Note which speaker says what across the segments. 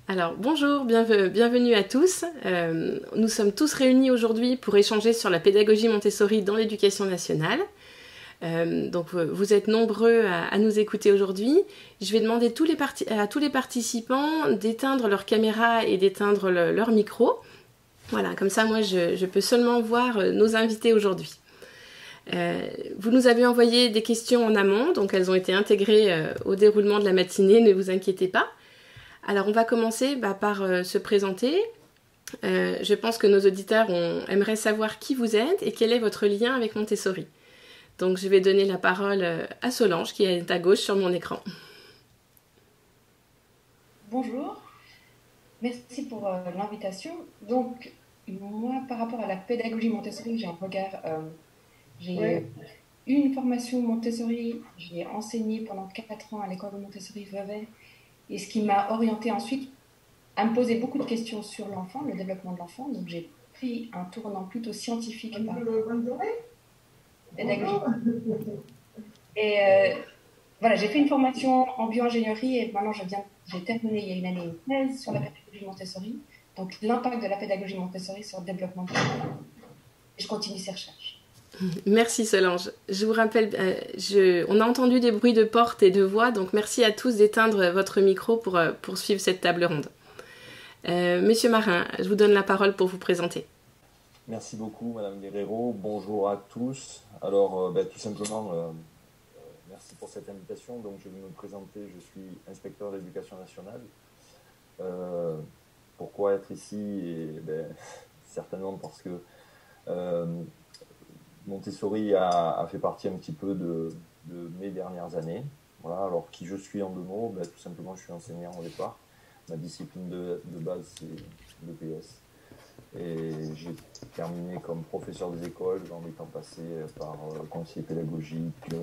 Speaker 1: Alors bonjour, bienvenue à tous. Nous sommes tous réunis aujourd'hui pour échanger sur la pédagogie Montessori dans l'éducation nationale. Donc vous êtes nombreux à nous écouter aujourd'hui. Je vais demander à tous les participants d'éteindre leur caméra et d'éteindre leur micro. Voilà, comme ça moi je peux seulement voir nos invités aujourd'hui. Vous nous avez envoyé des questions en amont, donc elles ont été intégrées au déroulement de la matinée, ne vous inquiétez pas. Alors on va commencer par se présenter. Je pense que nos auditeurs aimeraient savoir qui vous êtes et quel est votre lien avec Montessori. Donc je vais donner la parole à Solange qui est à gauche sur mon écran.
Speaker 2: Bonjour, merci pour l'invitation. Donc moi par rapport à la pédagogie Montessori, j'ai un regard, j'ai eu une formation Montessori, j'ai enseigné pendant 4 ans à l'école de Montessori Vevey, et ce qui m'a orientée ensuite à me poser beaucoup de questions sur l'enfant, le développement de l'enfant. Donc j'ai pris un tournant plutôt scientifique par pédagogie. Et voilà, j'ai fait une formation en bio-ingénierie et maintenant j'ai terminé il y a une année une thèse sur la pédagogie Montessori. Donc l'impact de la pédagogie Montessori sur le développement de l'enfant. Et je continue ces recherches.
Speaker 1: Merci Solange. Je vous rappelle, on a entendu des bruits de porte et de voix, donc merci à tous d'éteindre votre micro pour poursuivre cette table ronde. Monsieur Marin, je vous donne la parole pour vous présenter.
Speaker 3: Merci beaucoup Madame Guerrero, bonjour à tous. Alors tout simplement, merci pour cette invitation. Donc je vais me présenter, je suis inspecteur d'éducation nationale. Pourquoi être ici? Certainement parce que Montessori a fait partie un petit peu de mes dernières années. Voilà, alors qui je suis en 2 mots, tout simplement je suis enseignant au départ. Ma discipline de base c'est l'EPS. Et j'ai terminé comme professeur des écoles en étant passé par conseiller pédagogique,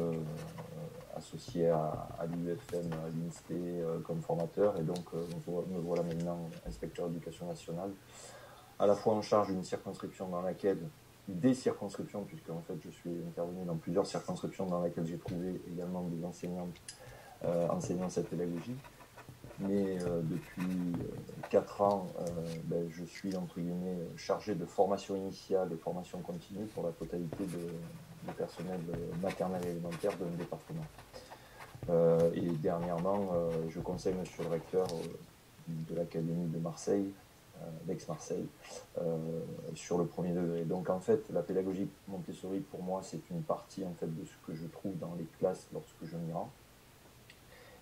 Speaker 3: associé à l'UFM, à l'INSPE comme formateur. Et donc me voilà maintenant inspecteur d'éducation nationale, à la fois en charge d'une circonscription dans laquelle, des circonscriptions, puisque en fait je suis intervenu dans plusieurs circonscriptions dans lesquelles j'ai trouvé également des enseignantes enseignant cette pédagogie. Mais depuis 4 ans, je suis entre guillemets chargé de formation initiale et formation continue pour la totalité du personnel maternel et élémentaire de mon département. Et dernièrement, je conseille monsieur le recteur de l'Académie de Marseille, d'Aix-Marseille, sur le premier degré. Donc en fait, la pédagogie Montessori, pour moi, c'est une partie en fait de ce que je trouve dans les classes lorsque je m'y rends,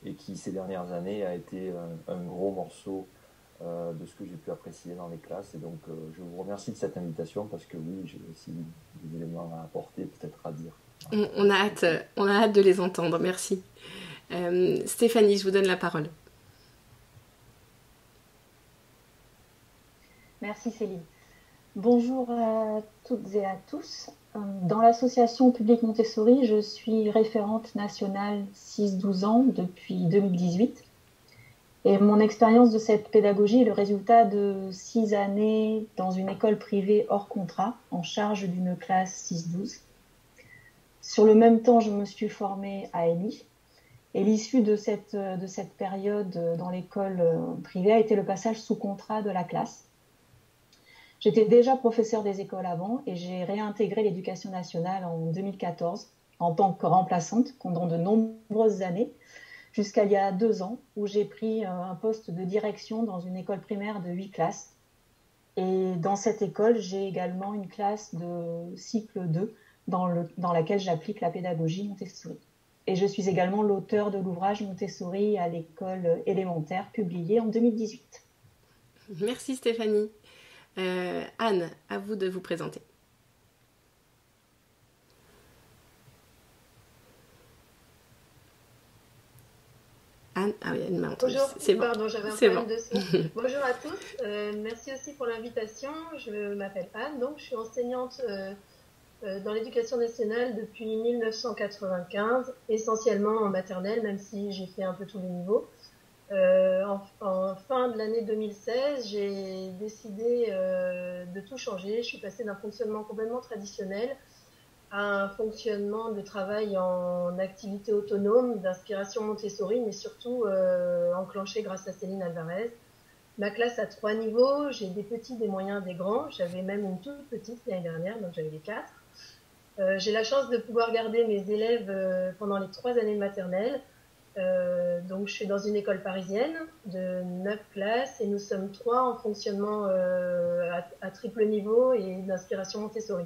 Speaker 3: et qui ces dernières années a été un gros morceau de ce que j'ai pu apprécier dans les classes. Et donc je vous remercie de cette invitation parce que oui, j'ai aussi des éléments à apporter, peut-être à dire.
Speaker 1: On a hâte de les entendre, merci. Stéphanie, je vous donne la parole.
Speaker 4: Merci Céline. Bonjour à toutes et à tous. Dans l'association Public Montessori, je suis référente nationale 6-12 ans depuis 2018. Et mon expérience de cette pédagogie est le résultat de 6 années dans une école privée hors contrat, en charge d'une classe 6-12. Sur le même temps, je me suis formée à ENI. Et l'issue de cette période dans l'école privée a été le passage sous contrat de la classe. J'étais déjà professeure des écoles avant et j'ai réintégré l'éducation nationale en 2014 en tant que remplaçante pendant de nombreuses années, jusqu'à il y a 2 ans où j'ai pris un poste de direction dans une école primaire de 8 classes. Et dans cette école, j'ai également une classe de cycle 2 dans laquelle j'applique la pédagogie Montessori. Et je suis également l'auteur de l'ouvrage Montessori à l'école élémentaire, publié en 2018.
Speaker 1: Merci Stéphanie. Anne, à vous de vous présenter. Anne, ah oui, Anne m'a entendu.
Speaker 5: Bonjour,
Speaker 1: C'est bon.
Speaker 5: pardon, j'avais un problème de son. Bonjour à tous, merci aussi pour l'invitation. Je m'appelle Anne, donc je suis enseignante dans l'éducation nationale depuis 1995, essentiellement en maternelle, même si j'ai fait un peu tous les niveaux. En fin de l'année 2016, j'ai décidé de tout changer. Je suis passée d'un fonctionnement complètement traditionnel à un fonctionnement de travail en activité autonome, d'inspiration Montessori, mais surtout enclenché grâce à Céline Alvarez. ma classe a 3 niveaux, j'ai des petits, des moyens, des grands. J'avais même une toute petite l'année dernière, donc j'avais les 4. J'ai la chance de pouvoir garder mes élèves pendant les 3 années de maternelle. Donc je suis dans une école parisienne de 9 classes et nous sommes 3 en fonctionnement à triple niveau et d'inspiration Montessori.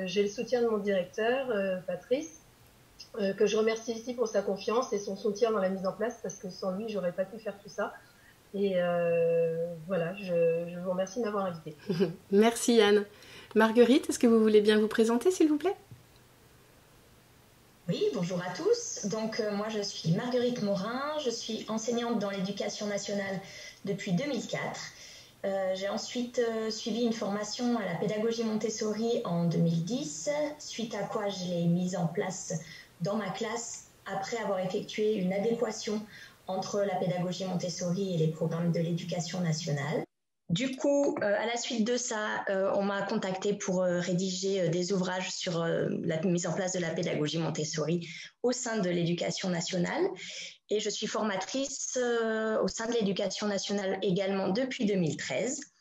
Speaker 5: J'ai le soutien de mon directeur, Patrice, que je remercie ici pour sa confiance et son soutien dans la mise en place parce que sans lui, j'aurais pas pu faire tout ça. Et voilà, je vous remercie de m'avoir invitée.
Speaker 1: Merci Anne. Marguerite, est-ce que vous voulez bien vous présenter, s'il vous plaît?
Speaker 6: Oui, bonjour à tous. Donc moi je suis Marguerite Morin, je suis enseignante dans l'éducation nationale depuis 2004. J'ai ensuite suivi une formation à la pédagogie Montessori en 2010, suite à quoi je l'ai mise en place dans ma classe après avoir effectué une adéquation entre la pédagogie Montessori et les programmes de l'éducation nationale. Du coup, à la suite de ça, on m'a contactée pour rédiger des ouvrages sur la mise en place de la pédagogie Montessori au sein de l'éducation nationale. Et je suis formatrice au sein de l'éducation nationale également depuis 2013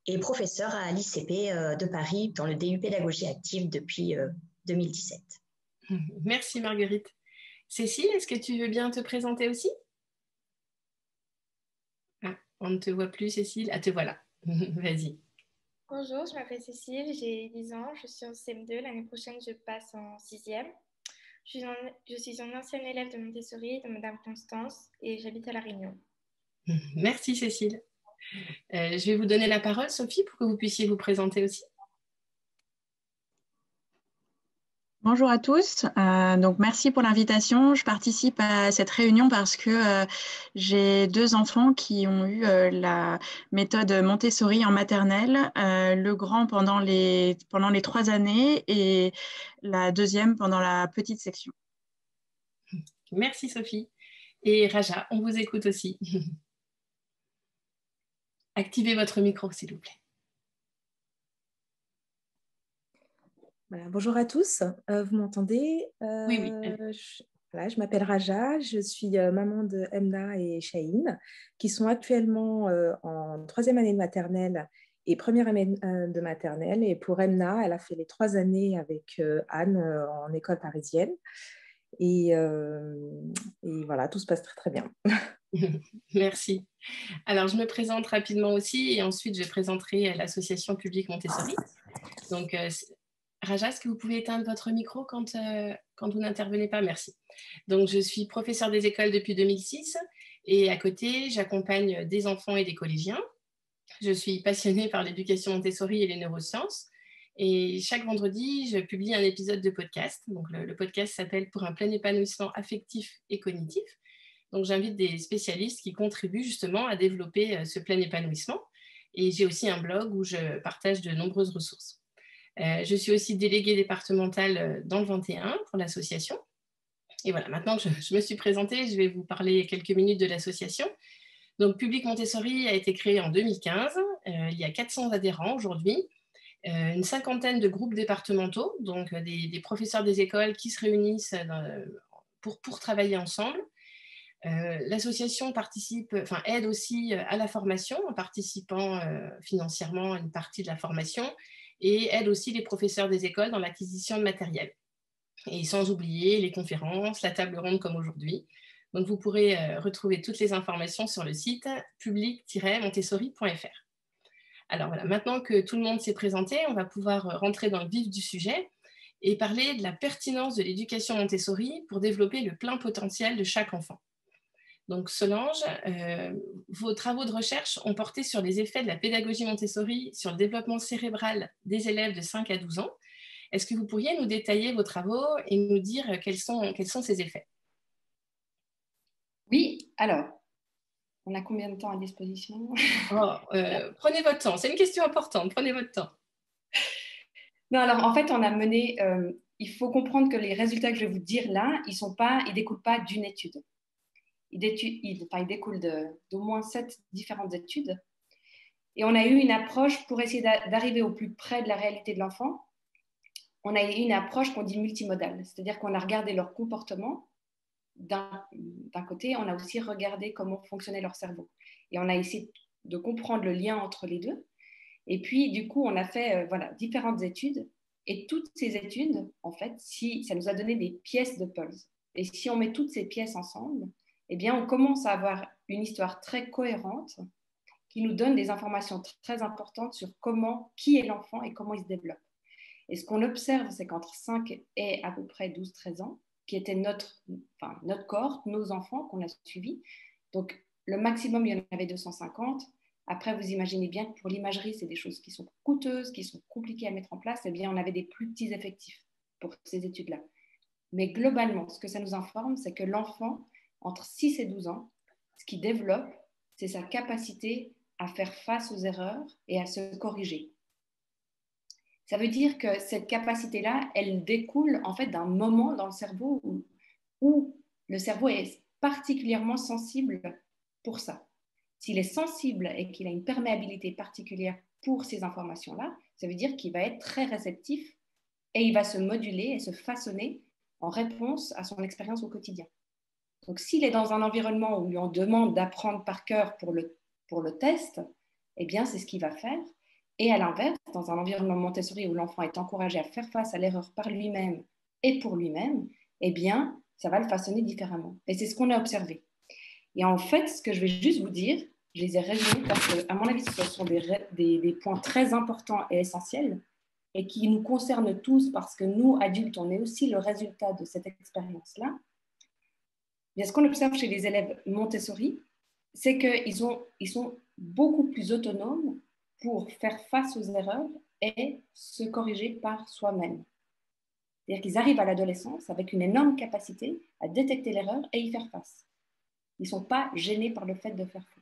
Speaker 6: et professeure à l'ICP de Paris dans le DU pédagogie active depuis 2017.
Speaker 1: Merci Marguerite. Cécile, est-ce que tu veux bien te présenter aussi? On ne te voit plus, Cécile. Ah, te voilà. Vas-y.
Speaker 7: Bonjour, je m'appelle Cécile, j'ai 10 ans, je suis en CM2. L'année prochaine, je passe en 6e. Je suis une ancienne élève de Montessori, de Madame Constance, et j'habite à La Réunion.
Speaker 1: Merci, Cécile. Je vais vous donner la parole, Sophie, pour que vous puissiez vous présenter aussi.
Speaker 8: Bonjour à tous, donc merci pour l'invitation. Je participe à cette réunion parce que j'ai 2 enfants qui ont eu la méthode Montessori en maternelle, le grand pendant les 3 années et la deuxième pendant la petite section.
Speaker 1: Merci Sophie. Et Raja, on vous écoute aussi. Activez votre micro, s'il vous plaît.
Speaker 9: Voilà, bonjour à tous, vous m'entendez?
Speaker 1: Oui.
Speaker 9: Je m'appelle Raja, je suis maman de Emna et Shaheen, qui sont actuellement en 3e année de maternelle et 1re année de maternelle. Et pour Emna, elle a fait les 3 années avec Anne en école parisienne. Et voilà, tout se passe très très bien.
Speaker 1: Merci. Alors, je me présente rapidement aussi et ensuite je présenterai l'association publique Montessori. Donc, Raja, est-ce que vous pouvez éteindre votre micro quand vous n'intervenez pas? Merci. Donc, je suis professeure des écoles depuis 2006 et à côté, j'accompagne des enfants et des collégiens. Je suis passionnée par l'éducation Montessori et les neurosciences. Et chaque vendredi, je publie un épisode de podcast. Donc, le podcast s'appelle « Pour un plein épanouissement affectif et cognitif ». Donc, j'invite des spécialistes qui contribuent justement à développer ce plein épanouissement. Et j'ai aussi un blog où je partage de nombreuses ressources. Je suis aussi déléguée départementale dans le 21 pour l'association. Et voilà, maintenant que je me suis présentée, je vais vous parler quelques minutes de l'association. Donc, Public Montessori a été créé en 2015. Il y a 400 adhérents aujourd'hui, une 50aine de groupes départementaux, donc des professeurs des écoles qui se réunissent pour travailler ensemble. L'association aide aussi à la formation en participant financièrement à une partie de la formation et aide aussi les professeurs des écoles dans l'acquisition de matériel. Et sans oublier les conférences, la table ronde comme aujourd'hui. Donc vous pourrez retrouver toutes les informations sur le site public-montessori.fr. Alors voilà, maintenant que tout le monde s'est présenté, on va pouvoir rentrer dans le vif du sujet et parler de la pertinence de l'éducation Montessori pour développer le plein potentiel de chaque enfant. Donc Solange, vos travaux de recherche ont porté sur les effets de la pédagogie Montessori sur le développement cérébral des élèves de 5 à 12 ans. Est-ce que vous pourriez nous détailler vos travaux et nous dire quels sont ces effets?
Speaker 2: Oui, alors, on a combien de temps à disposition?
Speaker 1: Prenez votre temps, c'est une question importante, prenez votre temps.
Speaker 2: Non, alors en fait, on a mené, il faut comprendre que les résultats que je vais vous dire là, ils ne découlent pas d'une étude. Ils découlent d'au moins 7 différentes études. Et on a eu une approche pour essayer d'arriver au plus près de la réalité de l'enfant. On a eu une approche qu'on dit multimodale, c'est-à-dire qu'on a regardé leur comportement d'un côté, on a aussi regardé comment fonctionnait leur cerveau. Et on a essayé comprendre le lien entre les deux. Et puis, du coup, on a fait voilà, différentes études. Et toutes ces études, en fait, ça nous a donné des pièces de puzzle. Et si on met toutes ces pièces ensemble, eh bien, on commence à avoir une histoire très cohérente qui nous donne des informations très importantes sur qui est l'enfant et comment il se développe. Et ce qu'on observe, c'est qu'entre 5 et à peu près 12-13 ans, qui était notre cohorte, nos enfants qu'on a suivis, donc le maximum, il y en avait 250. Après, vous imaginez bien que pour l'imagerie, c'est des choses qui sont coûteuses, qui sont compliquées à mettre en place. Eh bien, on avait des plus petits effectifs pour ces études-là. Mais globalement, ce que ça nous informe, c'est que l'enfant, entre 6 et 12 ans, ce qu'il développe, c'est sa capacité à faire face aux erreurs et à se corriger. Ça veut dire que cette capacité-là, elle découle en fait d'un moment dans le cerveau où le cerveau est particulièrement sensible pour ça. S'il est sensible et qu'il a une perméabilité particulière pour ces informations-là, ça veut dire qu'il va être très réceptif et il va se moduler et se façonner en réponse à son expérience au quotidien. Donc, s'il est dans un environnement où on demande d'apprendre par cœur pour le test, eh bien, c'est ce qu'il va faire. Et à l'inverse, dans un environnement Montessori où l'enfant est encouragé à faire face à l'erreur par lui-même et pour lui-même, eh bien, ça va le façonner différemment. Et c'est ce qu'on a observé. Et en fait, ce que je vais juste vous dire, je les ai résumés parce qu'à mon avis, ce sont des points très importants et essentiels et qui nous concernent tous parce que nous, adultes, on est aussi le résultat de cette expérience-là. Bien, ce qu'on observe chez les élèves Montessori, c'est qu'ils sont beaucoup plus autonomes pour faire face aux erreurs et se corriger par soi-même. C'est-à-dire qu'ils arrivent à l'adolescence avec une énorme capacité à détecter l'erreur et y faire face. Ils ne sont pas gênés par le fait de faire faux.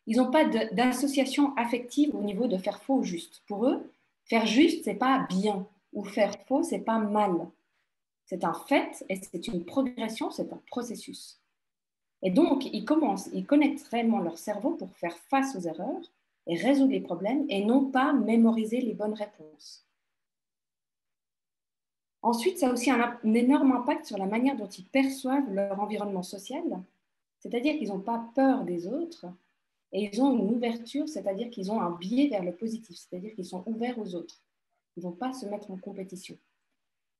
Speaker 2: Ils n'ont pas d'association affective au niveau de faire faux ou juste. Pour eux, faire juste, ce n'est pas bien, ou faire faux, ce n'est pas mal. C'est un fait et c'est une progression, c'est un processus. Et donc, ils connectent réellement leur cerveau pour faire face aux erreurs et résoudre les problèmes et non pas mémoriser les bonnes réponses. Ensuite, ça a aussi un énorme impact sur la manière dont ils perçoivent leur environnement social, c'est-à-dire qu'ils n'ont pas peur des autres et ils ont une ouverture, c'est-à-dire qu'ils ont un biais vers le positif, c'est-à-dire qu'ils sont ouverts aux autres. Ils ne vont pas se mettre en compétition.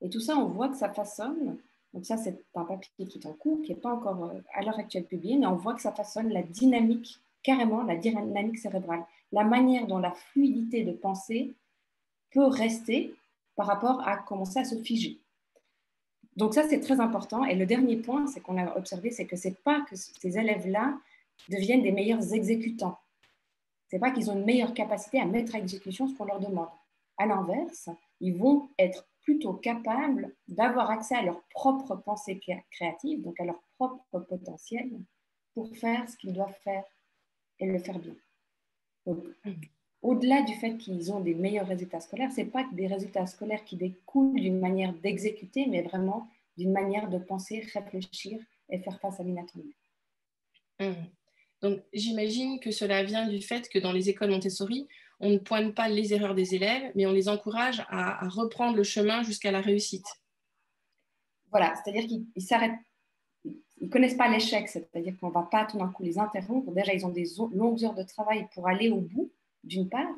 Speaker 2: Et tout ça, on voit que ça façonne. Donc ça, c'est un papier qui est en cours, qui n'est pas encore à l'heure actuelle publié, mais on voit que ça façonne la dynamique, carrément la dynamique cérébrale, la manière dont la fluidité de pensée peut rester par rapport à commencer à se figer. Donc ça, c'est très important. Et le dernier point, c'est qu'on a observé, c'est que ce n'est pas que ces élèves-là deviennent des meilleurs exécutants. Ce n'est pas qu'ils ont une meilleure capacité à mettre à exécution ce qu'on leur demande. À l'inverse, ils vont être plutôt capables d'avoir accès à leur propre pensée créative, donc à leur propre potentiel, pour faire ce qu'ils doivent faire et le faire bien. Donc, au-delà du fait qu'ils ont des meilleurs résultats scolaires, ce n'est pas des résultats scolaires qui découlent d'une manière d'exécuter, mais vraiment d'une manière de penser, réfléchir et faire face à l'inattendu.
Speaker 1: Donc, j'imagine que cela vient du fait que dans les écoles Montessori, on ne pointe pas les erreurs des élèves, mais on les encourage à reprendre le chemin jusqu'à la réussite.
Speaker 2: Voilà, c'est-à-dire qu'ils s'arrêtent, ils ne connaissent pas l'échec, c'est-à-dire qu'on ne va pas tout d'un coup les interrompre. Déjà, ils ont des longues heures de travail pour aller au bout, d'une part,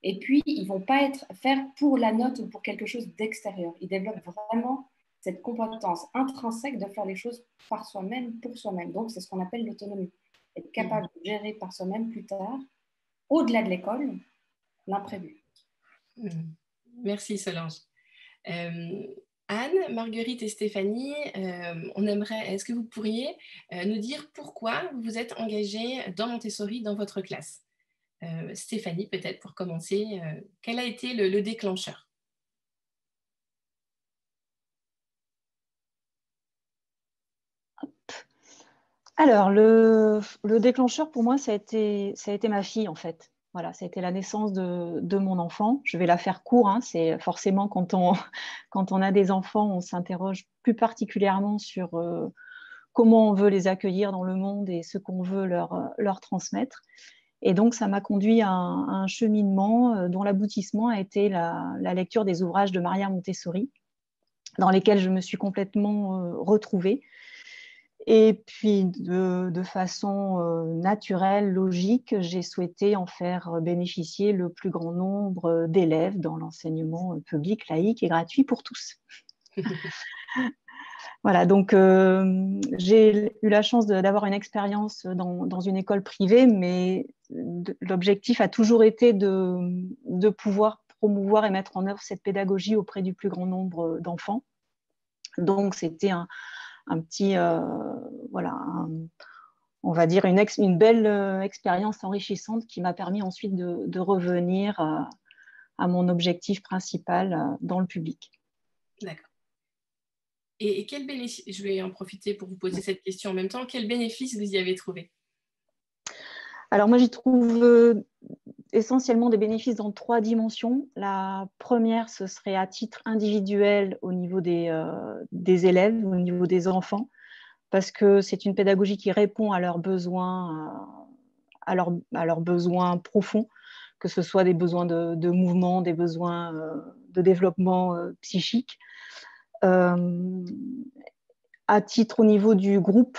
Speaker 2: et puis ils ne vont pas faire pour la note ou pour quelque chose d'extérieur. Ils développent vraiment cette compétence intrinsèque de faire les choses par soi-même, pour soi-même. Donc, c'est ce qu'on appelle l'autonomie. Être capable de gérer par soi-même plus tard, au-delà de l'école, l'imprévu.
Speaker 1: Merci Solange. Anne, Marguerite et Stéphanie, est-ce que vous pourriez nous dire pourquoi vous vous êtes engagées dans Montessori dans votre classe? Stéphanie, peut-être pour commencer, quel a été le déclencheur?
Speaker 4: Alors, le déclencheur pour moi, ça a été ma fille en fait. Voilà, ça a été la naissance de mon enfant. Je vais la faire court, hein. C'est forcément quand on a des enfants, on s'interroge plus particulièrement sur comment on veut les accueillir dans le monde et ce qu'on veut leur transmettre. Et donc, ça m'a conduit à un cheminement dont l'aboutissement a été la lecture des ouvrages de Maria Montessori, dans lesquels je me suis complètement retrouvée. Et puis, de façon naturelle, logique, j'ai souhaité en faire bénéficier le plus grand nombre d'élèves dans l'enseignement public, laïque et gratuit pour tous. Voilà, donc j'ai eu la chance d'avoir une expérience dans une école privée, mais l'objectif a toujours été de pouvoir promouvoir et mettre en œuvre cette pédagogie auprès du plus grand nombre d'enfants. Donc, c'était un petit, voilà, on va dire une belle expérience enrichissante qui m'a permis ensuite de revenir à mon objectif principal dans le public.
Speaker 1: D'accord. Et quel bénéfice, je vais en profiter pour vous poser cette question en même temps, quel bénéfice vous y avez trouvé?
Speaker 4: Alors moi, j'y trouve essentiellement des bénéfices dans 3 dimensions. La première, ce serait à titre individuel au niveau des élèves, au niveau des enfants, parce que c'est une pédagogie qui répond à leurs besoins, à leurs besoins profonds, que ce soit des besoins de mouvement, des besoins de développement psychique. À titre au niveau du groupe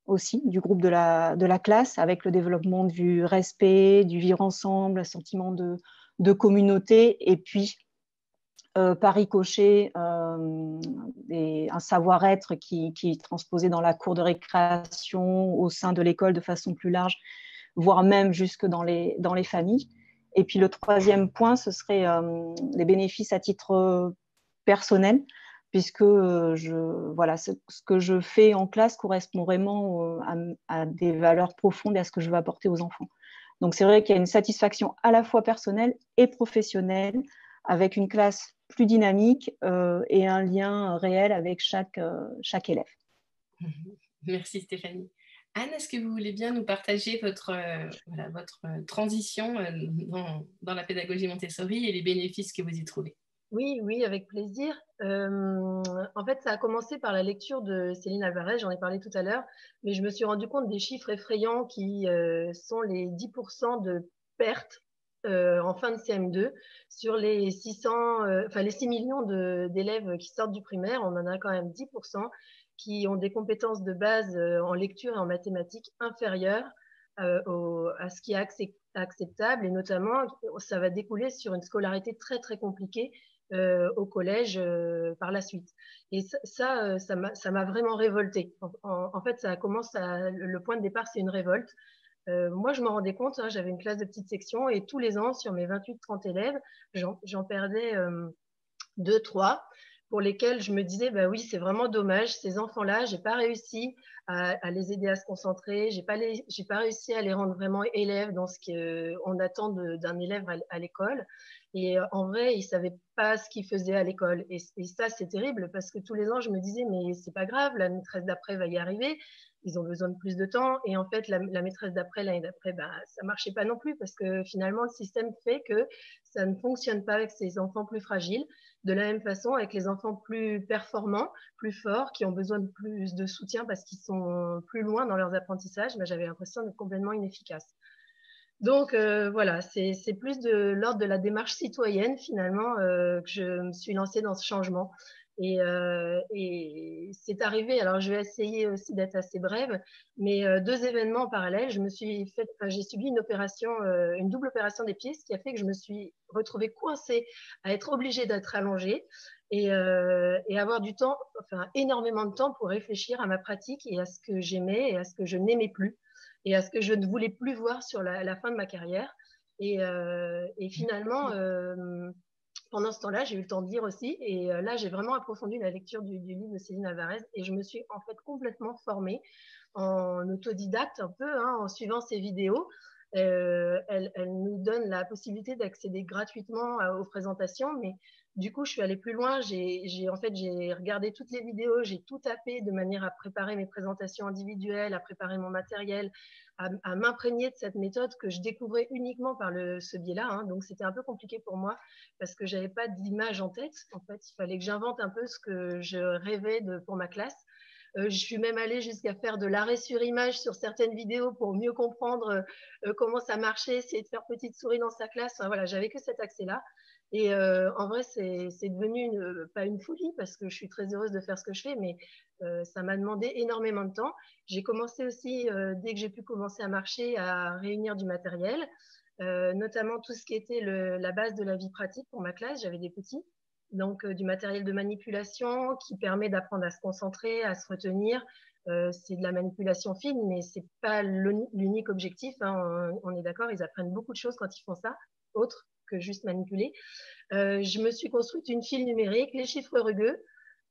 Speaker 4: aussi, du groupe de la classe, avec le développement du respect, du vivre ensemble, un sentiment de communauté, et puis par ricochet, un savoir-être qui est transposé dans la cour de récréation, au sein de l'école de façon plus large, voire même jusque dans les familles. Et puis le troisième point, ce serait les bénéfices à titre personnel, puisque ce que je fais en classe correspond vraiment à des valeurs profondes et à ce que je veux apporter aux enfants. Donc c'est vrai qu'il y a une satisfaction à la fois personnelle et professionnelle, avec une classe plus dynamique et un lien réel avec chaque élève.
Speaker 1: Merci Stéphanie. Anne, est-ce que vous voulez bien nous partager votre transition dans la pédagogie Montessori et les bénéfices que vous y trouvez?
Speaker 5: Oui, avec plaisir. En fait, ça a commencé par la lecture de Céline Alvarez, j'en ai parlé tout à l'heure, mais je me suis rendu compte des chiffres effrayants qui sont les 10% de pertes en fin de CM2 sur les 6 millions d'élèves qui sortent du primaire. On en a quand même 10% qui ont des compétences de base en lecture et en mathématiques inférieures à ce qui est acceptable, et notamment ça va découler sur une scolarité très très compliquée au collège par la suite. Et ça m'a vraiment révoltée. En fait, le point de départ, c'est une révolte. Moi, je m'en rendais compte, j'avais une classe de petite section et tous les ans, sur mes 28-30 élèves, j'en perdais 2-3 pour lesquels je me disais, bah oui, c'est vraiment dommage, ces enfants-là, j'ai pas réussi à les aider à se concentrer, j'ai pas réussi à les rendre vraiment élèves dans ce qu'on attend d'un élève à l'école. Et en vrai, ils savaient pas ce qu'ils faisaient à l'école. Et ça, c'est terrible parce que tous les ans, je me disais, mais c'est pas grave, la maîtresse d'après va y arriver. Ils ont besoin de plus de temps. Et en fait, la maîtresse d'après, l'année d'après, bah, ça marchait pas non plus parce que finalement, le système fait que ça ne fonctionne pas avec ces enfants plus fragiles. De la même façon, avec les enfants plus performants, plus forts, qui ont besoin de plus de soutien parce qu'ils sont plus loin dans leurs apprentissages, bah, j'avais l'impression d'être complètement inefficace. Donc voilà, c'est plus de l'ordre de la démarche citoyenne finalement que je me suis lancée dans ce changement. Et c'est arrivé, alors je vais essayer aussi d'être assez brève, mais 2 événements en parallèle. J'ai subi une double opération des pieds, ce qui a fait que je me suis retrouvée coincée à être obligée d'être allongée et avoir du temps, énormément de temps pour réfléchir à ma pratique et à ce que j'aimais et à ce que je n'aimais plus, et à ce que je ne voulais plus voir sur la fin de ma carrière. Et finalement, pendant ce temps-là, j'ai eu le temps de lire aussi. Et là, j'ai vraiment approfondi la lecture du livre de Céline Alvarez. Et je me suis en fait complètement formée en autodidacte un peu, en suivant ses vidéos. Elle nous donne la possibilité d'accéder gratuitement aux présentations, mais du coup, je suis allée plus loin. J'ai regardé toutes les vidéos, j'ai tout tapé de manière à préparer mes présentations individuelles, à préparer mon matériel, à m'imprégner de cette méthode que je découvrais uniquement par ce biais-là. Donc, c'était un peu compliqué pour moi parce que j'avais pas d'image en tête. En fait, il fallait que j'invente un peu ce que je rêvais pour ma classe. Je suis même allée jusqu'à faire de l'arrêt sur image sur certaines vidéos pour mieux comprendre comment ça marchait, essayer de faire petite souris dans sa classe. Voilà, j'avais que cet accès-là. Et en vrai, c'est devenu pas une folie parce que je suis très heureuse de faire ce que je fais, mais ça m'a demandé énormément de temps. J'ai commencé aussi, dès que j'ai pu commencer à marcher, à réunir du matériel, notamment tout ce qui était la base de la vie pratique pour ma classe. J'avais des petits, donc du matériel de manipulation qui permet d'apprendre à se concentrer, à se retenir. C'est de la manipulation fine, mais c'est pas l'unique objectif, hein. On est d'accord, ils apprennent beaucoup de choses quand ils font ça, autre que juste manipuler. Je me suis construite une file numérique, les chiffres rugueux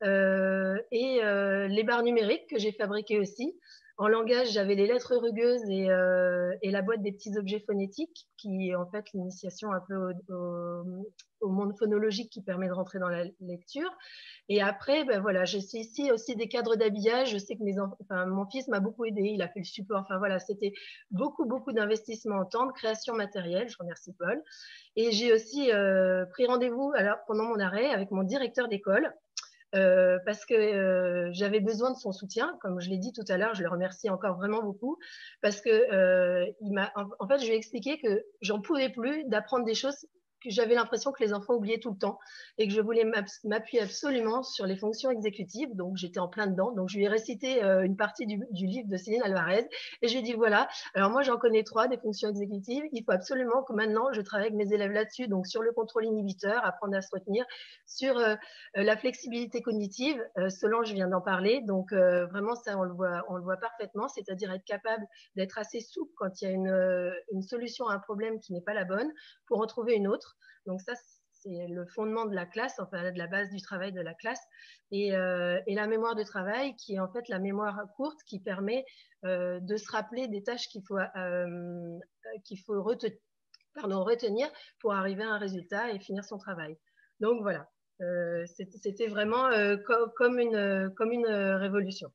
Speaker 5: et les barres numériques que j'ai fabriquées aussi. En langage, j'avais les lettres rugueuses et la boîte des petits objets phonétiques, qui est en fait l'initiation un peu au monde phonologique qui permet de rentrer dans la lecture. Et après, ben voilà, j'ai ici aussi des cadres d'habillage. Je sais que mon fils m'a beaucoup aidé, il a fait le support. Enfin voilà, c'était beaucoup, beaucoup d'investissement en temps, de création matérielle. Je remercie Paul. Et j'ai aussi pris rendez-vous pendant mon arrêt avec mon directeur d'école. Parce que j'avais besoin de son soutien, comme je l'ai dit tout à l'heure, je le remercie encore vraiment beaucoup, parce que en fait, je lui ai expliqué que j'en pouvais plus d'apprendre des choses que j'avais l'impression que les enfants oubliaient tout le temps et que je voulais m'appuyer absolument sur les fonctions exécutives. Donc, j'étais en plein dedans. Donc, je lui ai récité une partie du livre de Céline Alvarez et je lui ai dit, voilà, alors moi, j'en connais 3 des fonctions exécutives. Il faut absolument que maintenant, je travaille avec mes élèves là-dessus. Donc, sur le contrôle inhibiteur, apprendre à se retenir, sur la flexibilité cognitive, Solange vient d'en parler. Donc, vraiment, ça, on le voit parfaitement, c'est-à-dire être capable d'être assez souple quand il y a une solution à un problème qui n'est pas la bonne pour en trouver une autre. Donc ça, c'est le fondement de la classe, enfin de la base du travail de la classe. Et la mémoire de travail, qui est en fait la mémoire courte, qui permet de se rappeler des tâches qu'il faut retenir pour arriver à un résultat et finir son travail. Donc voilà, c'était vraiment comme une révolution.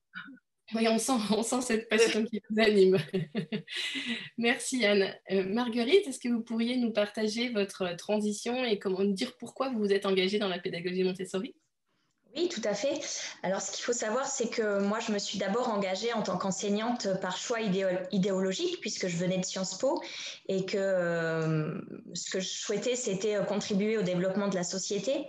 Speaker 1: Oui, on sent cette passion qui vous anime. Merci Anne. Marguerite, est-ce que vous pourriez nous partager votre transition et comment dire pourquoi vous vous êtes engagée dans la pédagogie Montessori?
Speaker 6: Oui, tout à fait. Alors, ce qu'il faut savoir, c'est que moi, je me suis d'abord engagée en tant qu'enseignante par choix idéologique, puisque je venais de Sciences Po, et que ce que je souhaitais, c'était contribuer au développement de la société.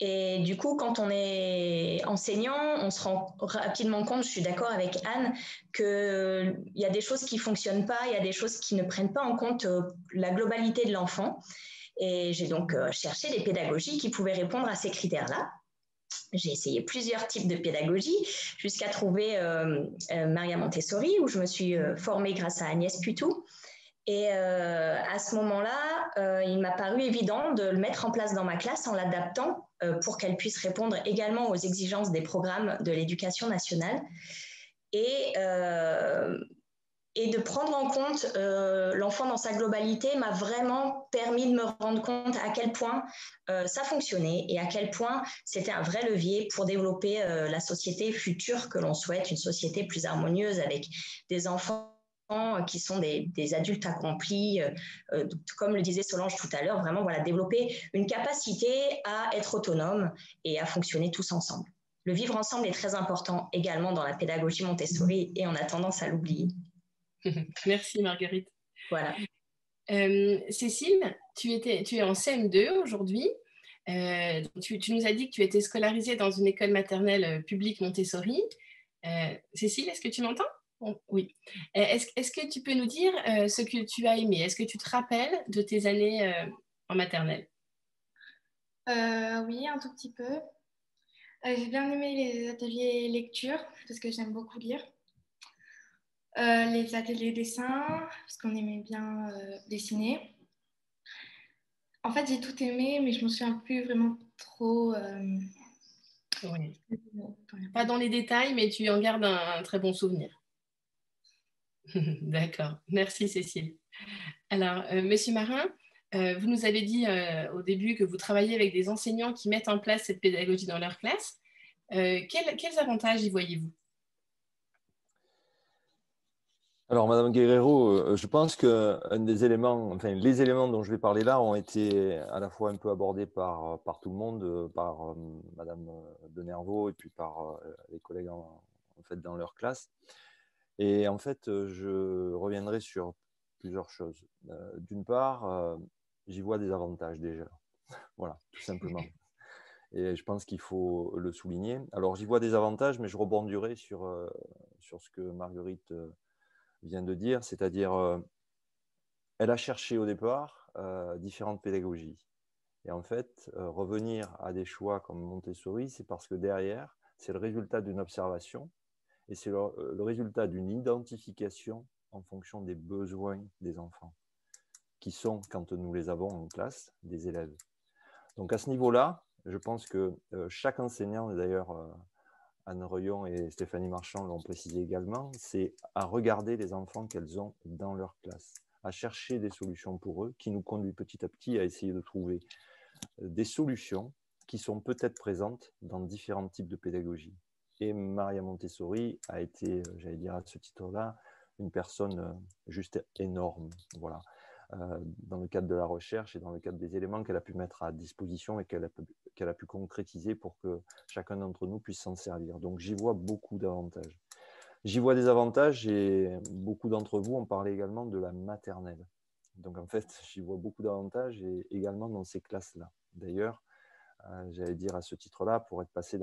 Speaker 6: Et du coup, quand on est enseignant, on se rend rapidement compte, je suis d'accord avec Anne, qu'il y a des choses qui ne fonctionnent pas, il y a des choses qui ne prennent pas en compte la globalité de l'enfant. Et j'ai donc cherché des pédagogies qui pouvaient répondre à ces critères-là. J'ai essayé plusieurs types de pédagogie jusqu'à trouver Maria Montessori, où je me suis formée grâce à Agnès Putou. Et à ce moment-là, il m'a paru évident de le mettre en place dans ma classe en l'adaptant pour qu'elle puisse répondre également aux exigences des programmes de l'éducation nationale et de prendre en compte l'enfant dans sa globalité m'a vraiment permis de me rendre compte à quel point ça fonctionnait et à quel point c'était un vrai levier pour développer la société future que l'on souhaite, une société plus harmonieuse avec des enfants qui sont des adultes accomplis, comme le disait Solange tout à l'heure, vraiment voilà, développer une capacité à être autonome et à fonctionner tous ensemble. Le vivre ensemble est très important également dans la pédagogie Montessori et on a tendance à l'oublier.
Speaker 1: Merci Marguerite.
Speaker 6: Voilà.
Speaker 1: Cécile, tu es en CM2 aujourd'hui. Tu nous as dit que tu étais scolarisée dans une école maternelle publique Montessori. Cécile, est-ce que tu m'entends? Oui. Est-ce que tu peux nous dire ce que tu as aimé? Est-ce que tu te rappelles de tes années en maternelle?
Speaker 7: Oui, un tout petit peu. J'ai bien aimé les ateliers lecture parce que j'aime beaucoup lire. Les ateliers dessin parce qu'on aimait bien dessiner. En fait, j'ai tout aimé, mais je me souviens plus vraiment trop.
Speaker 1: Oui. Pas dans les détails, mais tu en gardes un très bon souvenir. D'accord. Merci Cécile. Alors, Monsieur Marin, vous nous avez dit au début que vous travaillez avec des enseignants qui mettent en place cette pédagogie dans leur classe. Quels avantages y voyez-vous?
Speaker 3: Alors, Madame Guerrero, je pense que les éléments dont je vais parler là ont été à la fois un peu abordés par tout le monde, par Madame de Nervaux et puis par les collègues en fait, dans leur classe. Et en fait, je reviendrai sur plusieurs choses. D'une part, j'y vois des avantages déjà. Voilà, tout simplement. Et je pense qu'il faut le souligner. Alors, j'y vois des avantages, mais je rebondirai sur ce que Marguerite vient de dire, c'est-à-dire, elle a cherché au départ différentes pédagogies. Et en fait, revenir à des choix comme Montessori, c'est parce que derrière, c'est le résultat d'une observation et c'est le résultat d'une identification en fonction des besoins des enfants, qui sont, quand nous les avons en classe, des élèves. Donc à ce niveau-là, je pense que chaque enseignant, et d'ailleurs Anne Reuillon et Stéphanie Marchand l'ont précisé également, c'est à regarder les enfants qu'elles ont dans leur classe, à chercher des solutions pour eux, qui nous conduit petit à petit à essayer de trouver des solutions qui sont peut-être présentes dans différents types de pédagogie. Et Maria Montessori a été, j'allais dire à ce titre-là, une personne juste énorme. Voilà. Dans le cadre de la recherche et dans le cadre des éléments qu'elle a pu mettre à disposition et qu'elle a pu concrétiser pour que chacun d'entre nous puisse s'en servir. Donc j'y vois beaucoup d'avantages. J'y vois des avantages et beaucoup d'entre vous ont parlé également de la maternelle. Donc en fait, j'y vois beaucoup d'avantages et également dans ces classes-là. D'ailleurs, j'allais dire à ce titre-là, pour être passé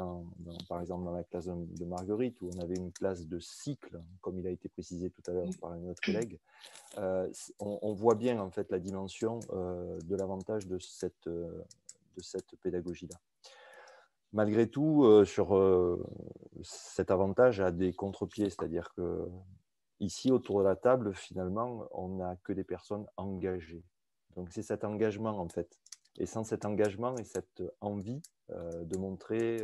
Speaker 3: par exemple dans la classe de Marguerite, où on avait une classe de cycle, comme il a été précisé tout à l'heure par notre collègue, on voit bien en fait la dimension de l'avantage de cette pédagogie-là. Malgré tout, cet avantage a des contre-pieds, c'est-à-dire que ici, autour de la table, finalement, on n'a que des personnes engagées. Donc, c'est cet engagement, en fait. Et sans cet engagement et cette envie de montrer